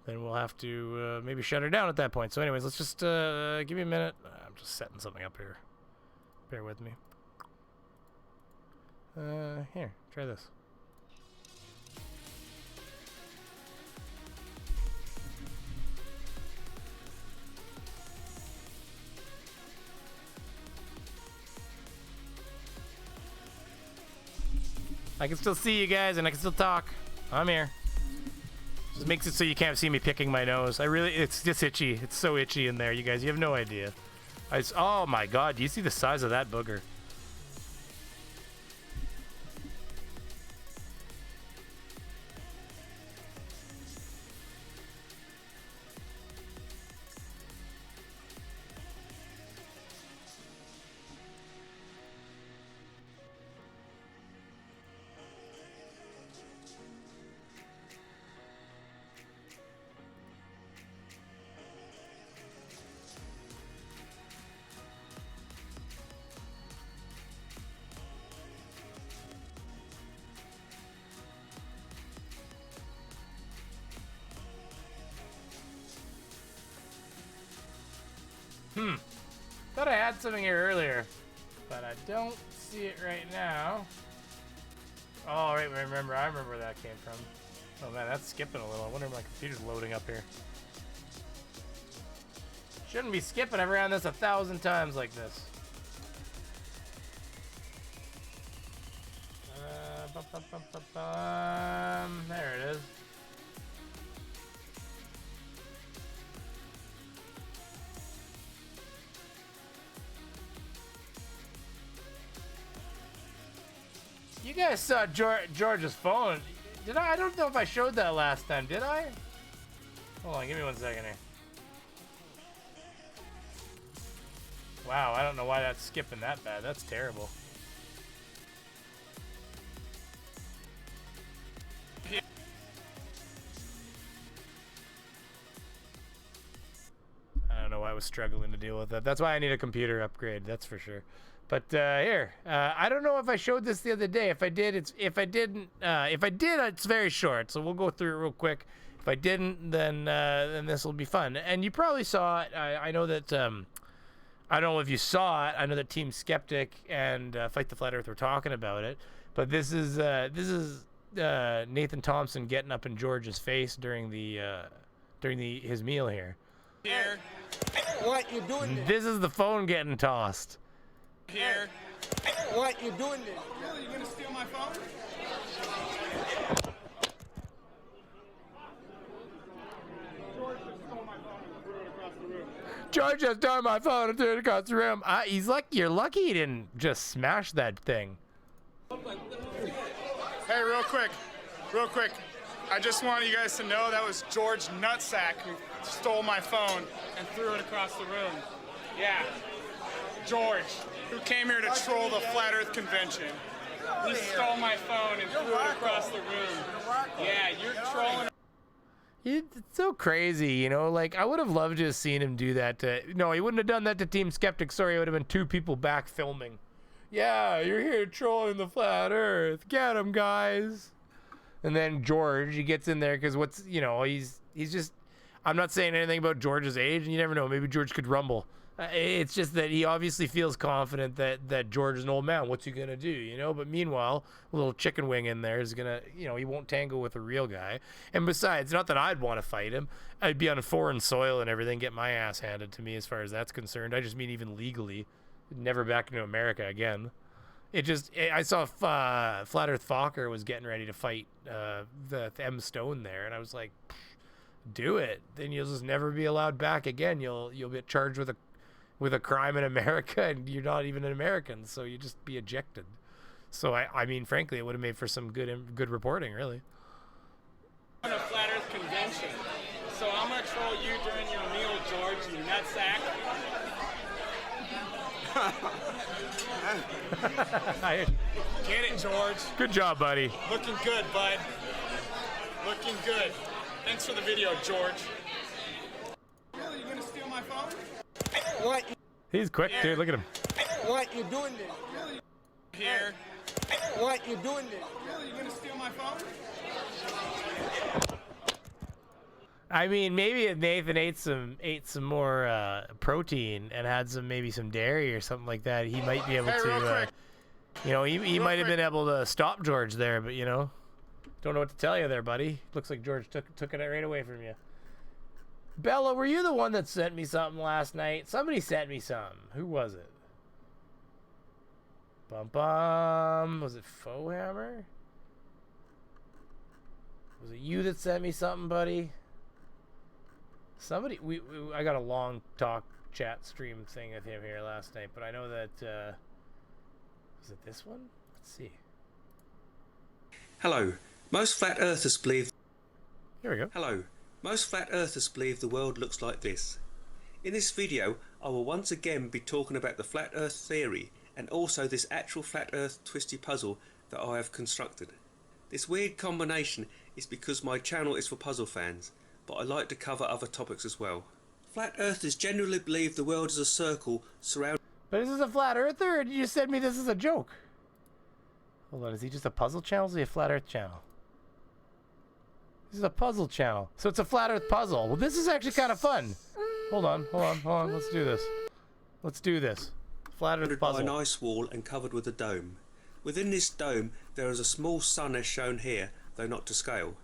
Then we'll have to maybe shut her down at that point. So anyways, let's just give me a minute. I'm just setting something up here. Bear with me. Here, try this. I can still see you guys, and I can still talk. I'm here. Just makes it so you can't see me picking my nose. It's just itchy. It's so itchy in there, you guys. You have no idea. Oh my God, do you see the size of that booger? Thought I had something here earlier, but I don't see it right now. Oh, right, I remember where that came from. Oh man, that's skipping a little. I wonder if my computer's loading up here. Shouldn't be skipping. I've ran this 1,000 times like this. guys saw George's phone. Did I? I don't know if I showed that last time. Did I? Hold on, give me 1 second here. Wow, I don't know why that's skipping that bad. That's terrible. I don't know why I was struggling to deal with that. That's why I need a computer upgrade. That's for sure. But here, I don't know if I showed this the other day. If I did, if I didn't, it's very short. So we'll go through it real quick. If I didn't, then this will be fun. And you probably saw it. I know that. I don't know if you saw it. I know that Team Skeptic and Fight the Flat Earth were talking about it. But this is Nathan Thompson getting up in George's face during his meal here. Here. What you doing there? This is the phone getting tossed. Here. What you doing there? Really, you gonna steal my phone? George just stole my phone and threw it across the room. He's lucky. You're lucky he didn't just smash that thing. Hey, real quick. I just want you guys to know that was George Nutsack who stole my phone and threw it across the room. Yeah. George, who came here to troll the Flat Earth Convention. He stole my phone and threw it across the room. Yeah, you're trolling. It's so crazy, you know. Like, I would have loved to have seen him do that. No, he wouldn't have done that to Team Skeptic. Sorry, it would have been 2 people back filming. Yeah, you're here trolling the Flat Earth. Get him, guys. And then George, he gets in there because he's just. I'm not saying anything about George's age, and you never know. Maybe George could rumble. It's just that he obviously feels confident that George is an old man. What's he gonna do, you know? But meanwhile, a little chicken wing in there is gonna, he won't tangle with a real guy. And besides, not that I'd want to fight him. I'd be on foreign soil and everything, get my ass handed to me as far as that's concerned. I just mean even legally, never back into America again. I saw Flat Earth Fokker was getting ready to fight the M Stone there, and I was like, do it. Then you'll just never be allowed back again. You'll get charged with a crime in America, and you're not even an American, so you just be ejected. So I mean, frankly, it would have made for some good reporting, really. On a Flat Earth Convention, so I'm gonna troll you during your meal, George, you nutsack. Get it, George. Good job, buddy. Looking good, bud. Looking good. Thanks for the video, George. Really, you gonna steal my phone? What? He's quick, dude. Look at him. What you doing there? Really? Here. What you doing there? Really, you gonna steal my phone? I mean, maybe if Nathan ate some more protein and had maybe some dairy or something like that, he might be able to. He might have been able to stop George there, but don't know what to tell you there, buddy. Looks like George took it right away from you. Bella, were you the one that sent me something last night? Somebody sent me something. Who was it? Was it Fohammer? Was it you that sent me something, buddy? Somebody, I got a long talk chat stream thing with him here last night, but I know that, was it this one? Let's see. Hello. Most flat earthers believe... Here we go. Hello. Most flat earthers believe the world looks like this. In this video, I will once again be talking about the flat earth theory and also this actual flat earth twisty puzzle that I have constructed. This weird combination is because my channel is for puzzle fans, but I like to cover other topics as well. Flat earthers generally believe the world is a circle surrounded... But is this a flat earther, or did you send me this as a joke? Hold on, is he just a puzzle channel, or is he a flat earth channel? This is a puzzle channel, so it's a flat earth puzzle. Well, this is actually kind of fun. Hold on, let's do this. Flat earth puzzle. By an ice wall and covered with a dome. Within this dome, there is a small sun as shown here, though not to scale.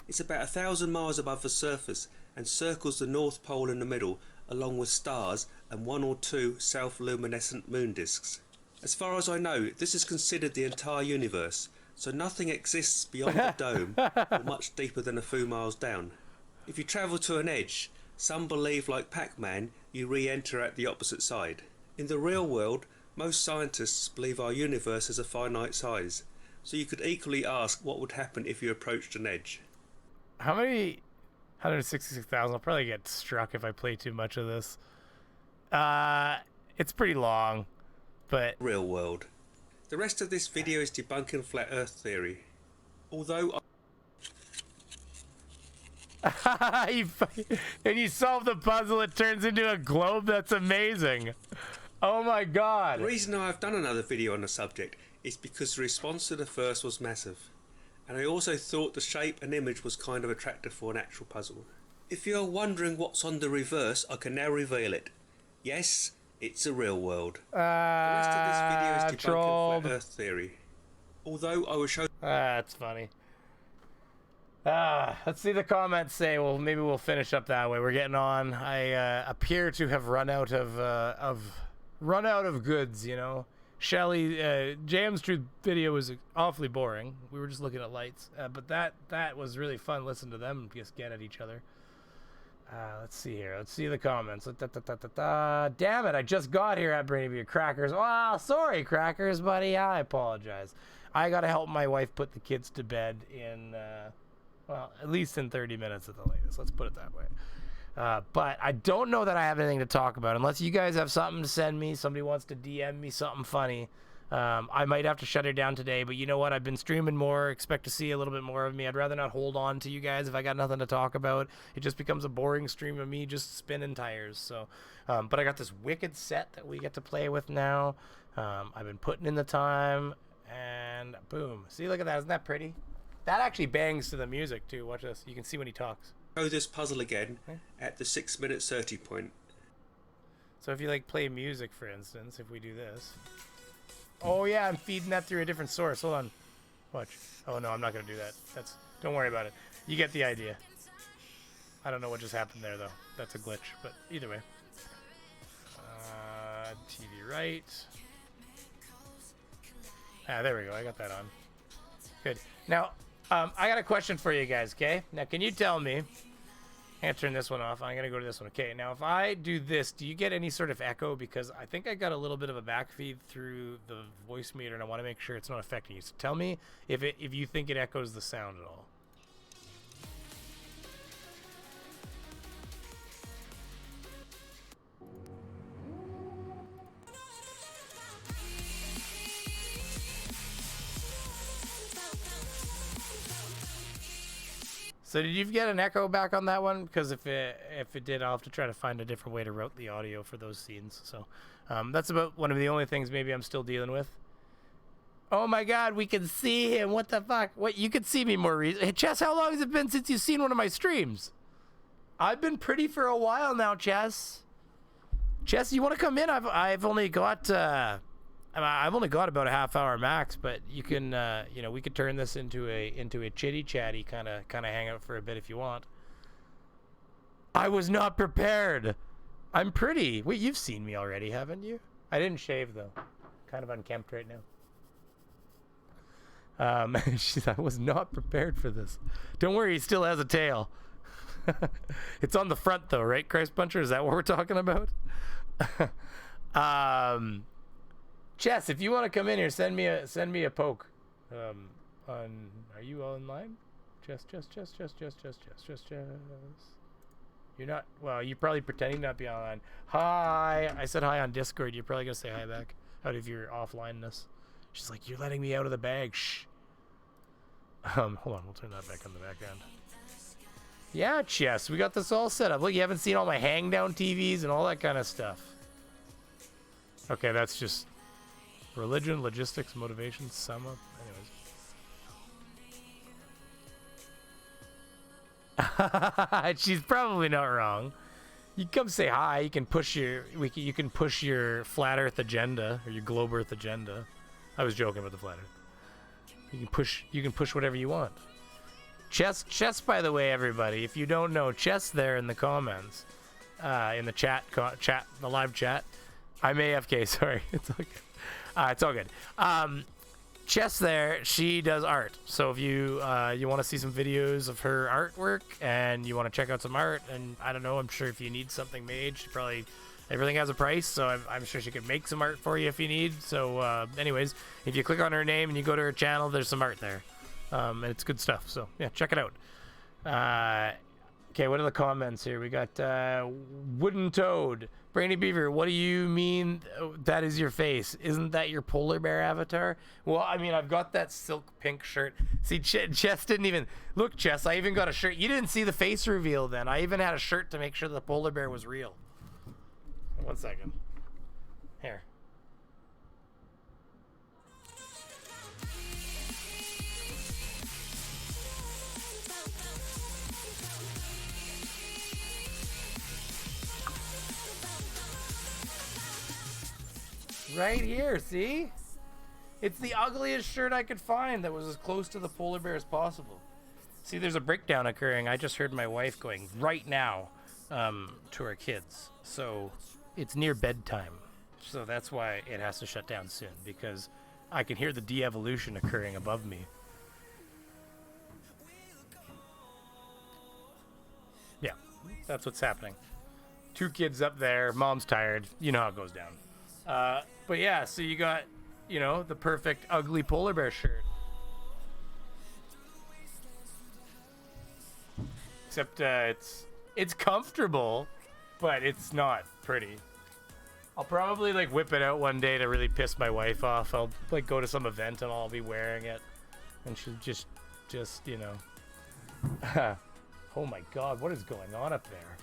It's about 1,000 miles above the surface and circles the North Pole in the middle, along with stars and 1 or 2 self-luminescent moon disks. As far as I know, this is considered the entire universe, so nothing exists beyond the dome or much deeper than a few miles down. If you travel to an edge, some believe, like Pac-Man, you re-enter at the opposite side. In the real world, most scientists believe our universe is a finite size, so you could equally ask what would happen if you approached an edge. How many? 166,000. I'll probably get struck if I play too much of this. It's pretty long, but... Real world. The rest of this video is debunking flat earth theory. Although and you solve the puzzle, it turns into a globe. That's amazing. Oh my god. The reason I've done another video on the subject is because the response to the first was massive. And I also thought the shape and image was kind of attractive for an actual puzzle. If you're wondering what's on the reverse, I can now reveal it. Yes, it's a real world. The rest of this video is debunking flat earth theory. Although I will show... That's funny. Let's see the comments say. Well, maybe we'll finish up that way. We're getting on. I appear to have run out of goods, you know. Shelly, JM's Truth video was awfully boring. We were just looking at lights, but that was really fun. Listen to them just get at each other. Let's see here. Let's see the comments. Damn it! I just got here at Brainy Beer Crackers. Oh, sorry, Crackers, buddy. I apologize. I gotta help my wife put the kids to bed in, well, at least in 30 minutes at the latest. Let's put it that way. But I don't know that I have anything to talk about. Unless you guys have something to send me, somebody wants to DM me something funny, I might have to shut her down today. But you know what? I've been streaming more. Expect to see a little bit more of me. I'd rather not hold on to you guys if I got nothing to talk about. It just becomes a boring stream of me just spinning tires. So, but I got this wicked set that we get to play with now. I've been putting in the time, and boom. See, look at that. Isn't that pretty? That actually bangs to the music, too. Watch this. You can see when he talks. Show this puzzle again at the 6-minute 30 point. So if you like play music, for instance, if we do this. Oh yeah, I'm feeding that through a different source. Hold on. Watch. Oh no, I'm not gonna do that. Don't worry about it. You get the idea. I don't know what just happened there though. That's a glitch, but either way. TV right. There we go. I got that on. Good. Now, I got a question for you guys, okay? Now, can you tell me... I'm going to turn this one off. I'm going to go to this one. Okay, now if I do this, do you get any sort of echo? Because I think I got a little bit of a backfeed through the voice meter, and I want to make sure it's not affecting you. So tell me if you think it echoes the sound at all. So did you get an echo back on that one? Because if it did, I'll have to try to find a different way to route the audio for those scenes. So that's about one of the only things maybe I'm still dealing with. Oh my God, we can see him. What the fuck? What, you could see me more recently. Hey, Chess, how long has it been since you've seen one of my streams? I've been pretty for a while now, Chess. Chess, you want to come in? I've only got about a half hour max, but you can, you know, we could turn this into a chitty chatty kind of hangout for a bit if you want. I was not prepared. I'm pretty. Wait, you've seen me already, haven't you? I didn't shave though. Kind of unkempt right now. I was not prepared for this. Don't worry, he still has a tail. It's on the front though, right, Christ Puncher? Is that what we're talking about? Chess, if you want to come in here, send me a poke. Are you online? Chess. You're not. Well, you're probably pretending not to be online. Hi. I said hi on Discord. You're probably gonna say hi back out of your offlineness. She's like, you're letting me out of the bag. Shh. Hold on. We'll turn that back on the background. Yeah, Chess. We got this all set up. Look, you haven't seen all my hang down TVs and all that kind of stuff. Okay, that's just. Religion, logistics, motivation, sum up. Anyways. She's probably not wrong. You come say hi. You can push your flat Earth agenda or your globe Earth agenda. I was joking about the flat Earth. You can push whatever you want. Chess, by the way, everybody, if you don't know, Chess there in the comments, in the the live chat. I'm AFK. Sorry, it's okay. It's all good. Chess there, she does art. So if you want to see some videos of her artwork and you want to check out some art, and I don't know, I'm sure if you need something made, she probably Everything has a price, so I'm sure she could make some art for you if you need. So, anyways, if you click on her name and you go to her channel, there's some art there. And it's good stuff. So, yeah, check it out. Okay, what are the comments here? We got Wooden Toad. Brainy Beaver, what do you mean that is your face? Isn't that your polar bear avatar? Well, I mean, I've got that silk pink shirt. See, Chess didn't even... Look, Chess, I even got a shirt. You didn't see the face reveal then. I even had a shirt to make sure the polar bear was real. 1 second. Here. Right here, see? It's the ugliest shirt I could find that was as close to the polar bear as possible. See, there's a breakdown occurring. I just heard my wife going right now to her kids. So it's near bedtime. So that's why it has to shut down soon, because I can hear the de-evolution occurring above me. Yeah, that's what's happening. 2 kids up there, mom's tired. You know how it goes down. But yeah, so you got, you know, the perfect ugly polar bear shirt. Except it's comfortable, but it's not pretty. I'll probably like whip it out one day to really piss my wife off. I'll like go to some event and I'll be wearing it, and she'll just you know. Oh my God, what is going on up there?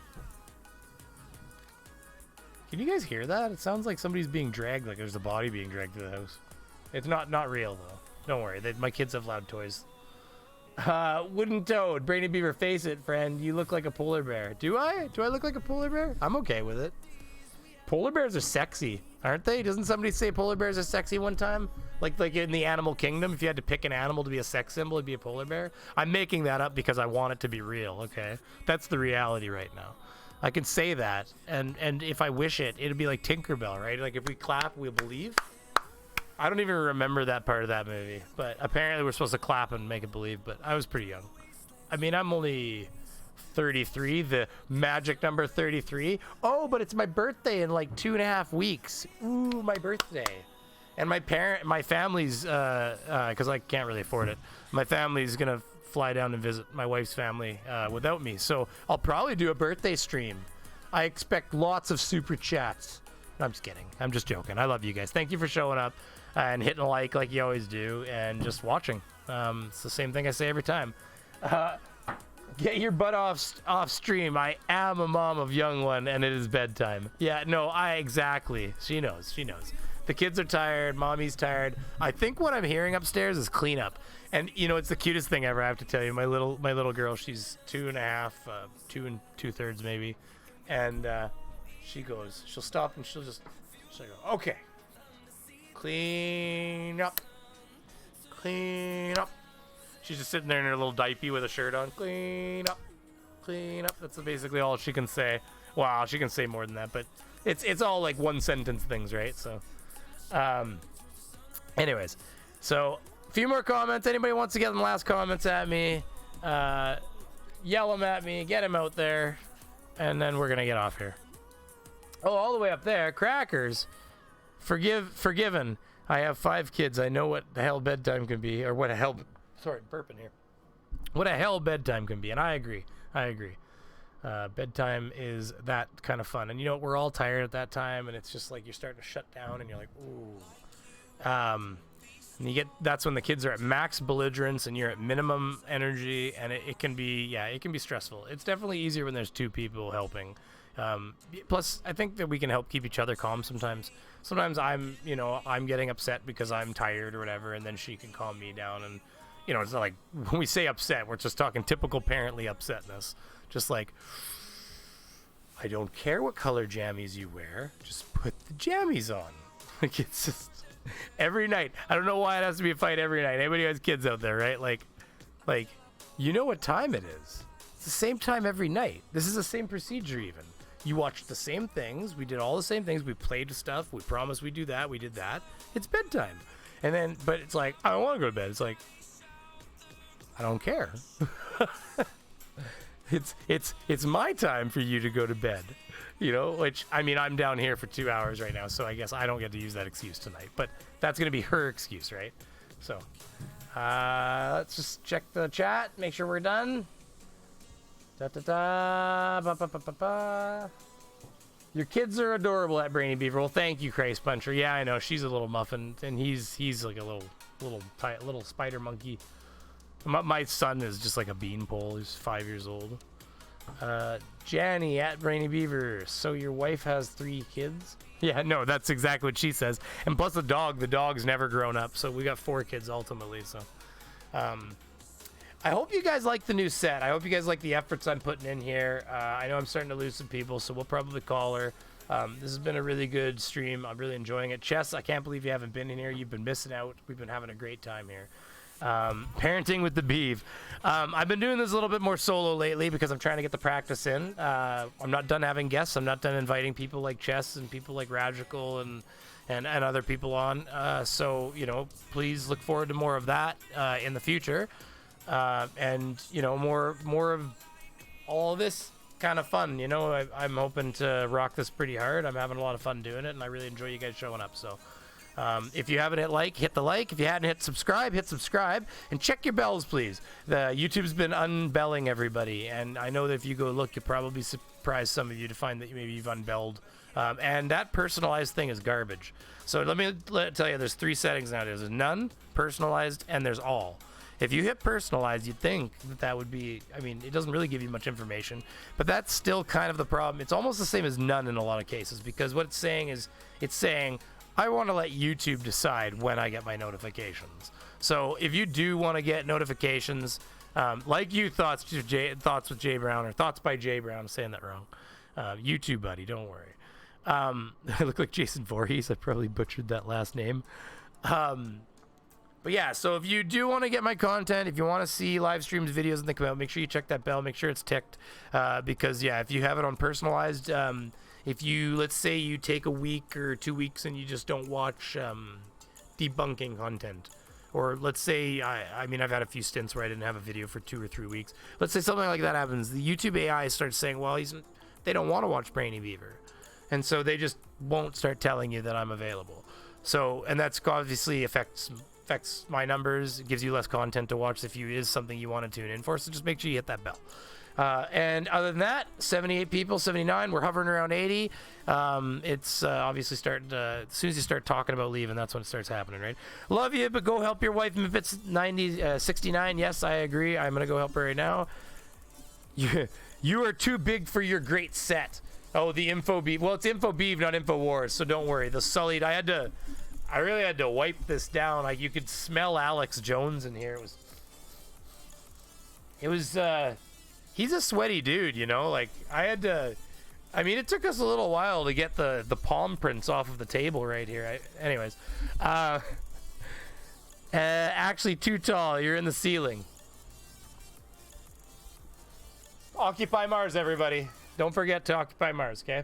Can you guys hear that? It sounds like somebody's being dragged, like there's a body being dragged through the house. It's not real though. Don't worry, my kids have loud toys. Wooden Toad, Brainy Beaver, face it, friend. You look like a polar bear. Do I? Do I look like a polar bear? I'm okay with it. Polar bears are sexy, aren't they? Doesn't somebody say polar bears are sexy one time? Like in the animal kingdom, if you had to pick an animal to be a sex symbol, it'd be a polar bear. I'm making that up because I want it to be real, okay? That's the reality right now. I can say that, and if I wish it, it'd be like Tinkerbell, right? Like if we clap, we'll believe. I don't even remember that part of that movie, but apparently we're supposed to clap and make it believe, but I was pretty young. I mean, I'm only 33, the magic number 33. Oh, but it's my birthday in like 2.5 weeks. Ooh, my birthday. And my family's, because I can't really afford it, my family's gonna fly down and visit my wife's family without me, so I'll probably do a birthday stream. I expect lots of super chats. I'm just kidding. I'm just joking. I love you guys. Thank you for showing up and hitting a like you always do, and just watching. It's the same thing I say every time. Get your butt off stream. I am a mom of young one, and it is bedtime. Yeah, no, exactly. She knows. The kids are tired. Mommy's tired. I think what I'm hearing upstairs is cleanup. And you know, it's the cutest thing ever. I have to tell you, my little girl. She's 2.5, 2 2/3 maybe, and she'll stop and she'll go, okay, clean up. She's just sitting there in her little diaper with a shirt on. Clean up. That's basically all she can say. Wow, she can say more than that, but it's all like 1-sentence things, right? So, anyways, so. Few more comments. Anybody wants to get them last comments at me, yell them at me, get them out there, and then we're gonna get off here. Oh, all the way up there, Crackers. Forgiven. I have 5 kids. I know what the hell bedtime can be, or what a hell. Sorry, burping here. What a hell bedtime can be, and I agree. Bedtime is that kind of fun, and you know we're all tired at that time, and it's just like you're starting to shut down, and you're like, ooh. And that's when the kids are at max belligerence and you're at minimum energy, and it can be stressful. It's definitely easier when there's 2 people helping. Plus, I think that we can help keep each other calm sometimes. Sometimes I'm getting upset because I'm tired or whatever, and then she can calm me down. And, you know, it's not like when we say upset, we're just talking typical parently upsetness. Just like, I don't care what color jammies you wear, just put the jammies on. Like, it's just... every night. I don't know why it has to be a fight every night. Anybody who has kids out there, right? Like, you know what time it is. It's the same time every night. This is the same procedure even. You watched the same things. We did all the same things. We played with stuff. We promised we'd do that. We did that. It's bedtime. And then, but it's like, I don't want to go to bed. It's like, I don't care. It's my time for you to go to bed. You know, which, I mean, I'm down here for 2 hours right now, so I guess I don't get to use that excuse tonight. But that's going to be her excuse, right? So, let's just check the chat, make sure we're done. Da-da-da, ba-ba-ba-ba-ba. Your kids are adorable at Brainy Beaver. Well, thank you, Christ Puncher. Yeah, I know, she's a little muffin, and he's like a little spider monkey. My son is just like a beanpole. He's 5 years old. Janny at Brainy Beaver. So your wife has 3 kids? Yeah, no, that's exactly what she says. And plus the dog's never grown up. So we got 4 kids ultimately. So, I hope you guys like the new set. I hope you guys like the efforts I'm putting in here. I know I'm starting to lose some people, so we'll probably call her. This has been a really good stream. I'm really enjoying it. Chess, I can't believe you haven't been in here. You've been missing out. We've been having a great time here. Parenting with the Beeve. I've been doing this a little bit more solo lately because I'm trying to get the practice in. I'm not done having guests. I'm not done inviting people like Chess and people like Ragical and other people on. So, you know, please look forward to more of that in the future. And, you know, more of all this kind of fun. You know, I'm hoping to rock this pretty hard. I'm having a lot of fun doing it, and I really enjoy you guys showing up. So, if you haven't hit the like. If you hadn't hit subscribe, and check your bells, please. The YouTube's been unbelling everybody, and I know that if you go look, you'll probably surprise some of you to find that maybe you've unbelled. And that personalized thing is garbage. So let me tell you, there's 3 settings now. There's none, personalized, and there's all. If you hit personalized, you'd think that would be, I mean, it doesn't really give you much information, but that's still kind of the problem. It's almost the same as none in a lot of cases, because what it's saying is, it's saying, I want to let YouTube decide when I get my notifications. So if you do want to get notifications, like you, Thoughts with Jay Brown, or Thoughts by Jay Brown, I'm saying that wrong. YouTube buddy, don't worry. I look like Jason Voorhees. I probably butchered that last name. But yeah, so if you do want to get my content, if you want to see live streams, videos, and think about it, make sure you check that bell, make sure it's ticked, because yeah, if you have it on personalized, if you, let's say you take a week or 2 weeks and you just don't watch debunking content, or let's say, I mean, I've had a few stints where I didn't have a video for 2 or 3 weeks. Let's say something like that happens. The YouTube AI starts saying, well, they don't want to watch Brainy Beaver. And so they just won't start telling you that I'm available. So, and that's obviously affects my numbers. It gives you less content to watch if it is something you want to tune in for. So just make sure you hit that bell. And other than that, 78 people, 79. We're hovering around 80. It's obviously starting to, as soon as you start talking about leaving, that's when it starts happening, right? Love you, but go help your wife if it's 69. Yes, I agree. I'm going to go help her right now. You are too big for your great set. Oh, the Info Beeve. Well, it's Info Beeve, not Info Wars, so don't worry. The sullied, I really had to wipe this down. Like, you could smell Alex Jones in here. It was he's a sweaty dude, you know? Like, I mean, it took us a little while to get the palm prints off of the table right here. Anyways. Actually too tall. You're in the ceiling. Occupy Mars, everybody. Don't forget to occupy Mars, okay?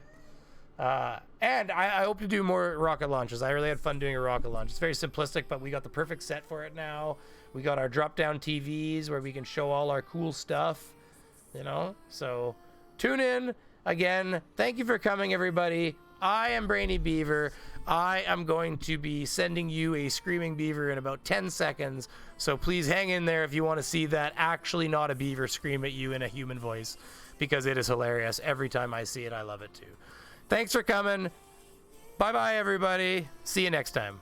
And I hope to do more rocket launches. I really had fun doing a rocket launch. It's very simplistic, but we got the perfect set for it now. We got our drop-down TVs where we can show all our cool stuff, you know? So tune in. Again, thank you for coming, everybody. I am Brainy Beaver. I am going to be sending you a screaming beaver in about 10 seconds. So please hang in there if you want to see that actually not a beaver scream at you in a human voice, because it is hilarious. Every time I see it, I love it too. Thanks for coming. Bye-bye, everybody. See you next time.